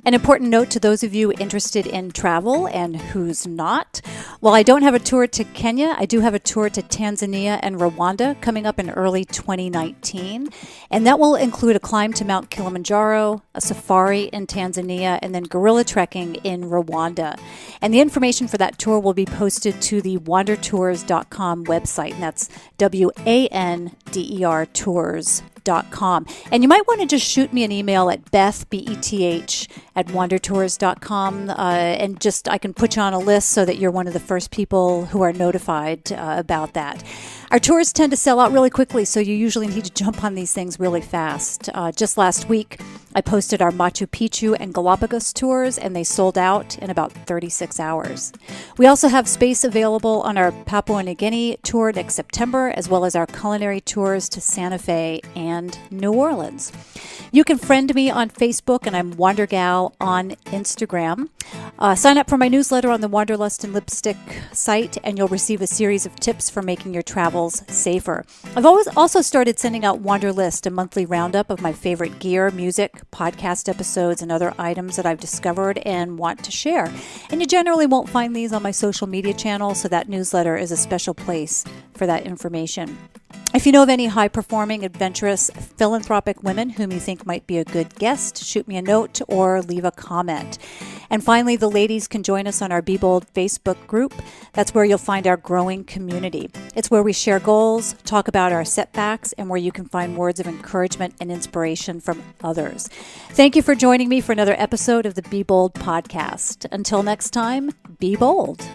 An important note to those of you interested in travel and who's not. While I don't have a tour to Kenya, I do have a tour to Tanzania and Rwanda coming up in early 2019. And that will include a climb to Mount Kilimanjaro, a safari in Tanzania, and then gorilla trekking in Rwanda. And the information for that tour will be posted to the wandertours.com website. And that's WANDER tours.com. And you might want to just shoot me an email at Beth, BETH, at wandertours.com. And just, I can put you on a list so that you're one of the first people who are notified about that. Our tours tend to sell out really quickly, so you usually need to jump on these things really fast. Just last week, I posted our Machu Picchu and Galapagos tours, and they sold out in about 36 hours. We also have space available on our Papua New Guinea tour next September, as well as our culinary tours to Santa Fe and New Orleans. You can friend me on Facebook, and I'm WanderGal on Instagram. Sign up for my newsletter on the Wanderlust and Lipstick site, and you'll receive a series of tips for making your travels safer. I've also started sending out Wanderlist, a monthly roundup of my favorite gear, music, podcast episodes, and other items that I've discovered and want to share. And you generally won't find these on my social media channel, so that newsletter is a special place for that information. If you know of any high-performing, adventurous, philanthropic women whom you think might be a good guest, shoot me a note or leave a comment. And finally, the ladies can join us on our Be Bold Facebook group. That's where you'll find our growing community. It's where we share goals, talk about our setbacks, and where you can find words of encouragement and inspiration from others. Thank you for joining me for another episode of the Be Bold podcast. Until next time, be bold.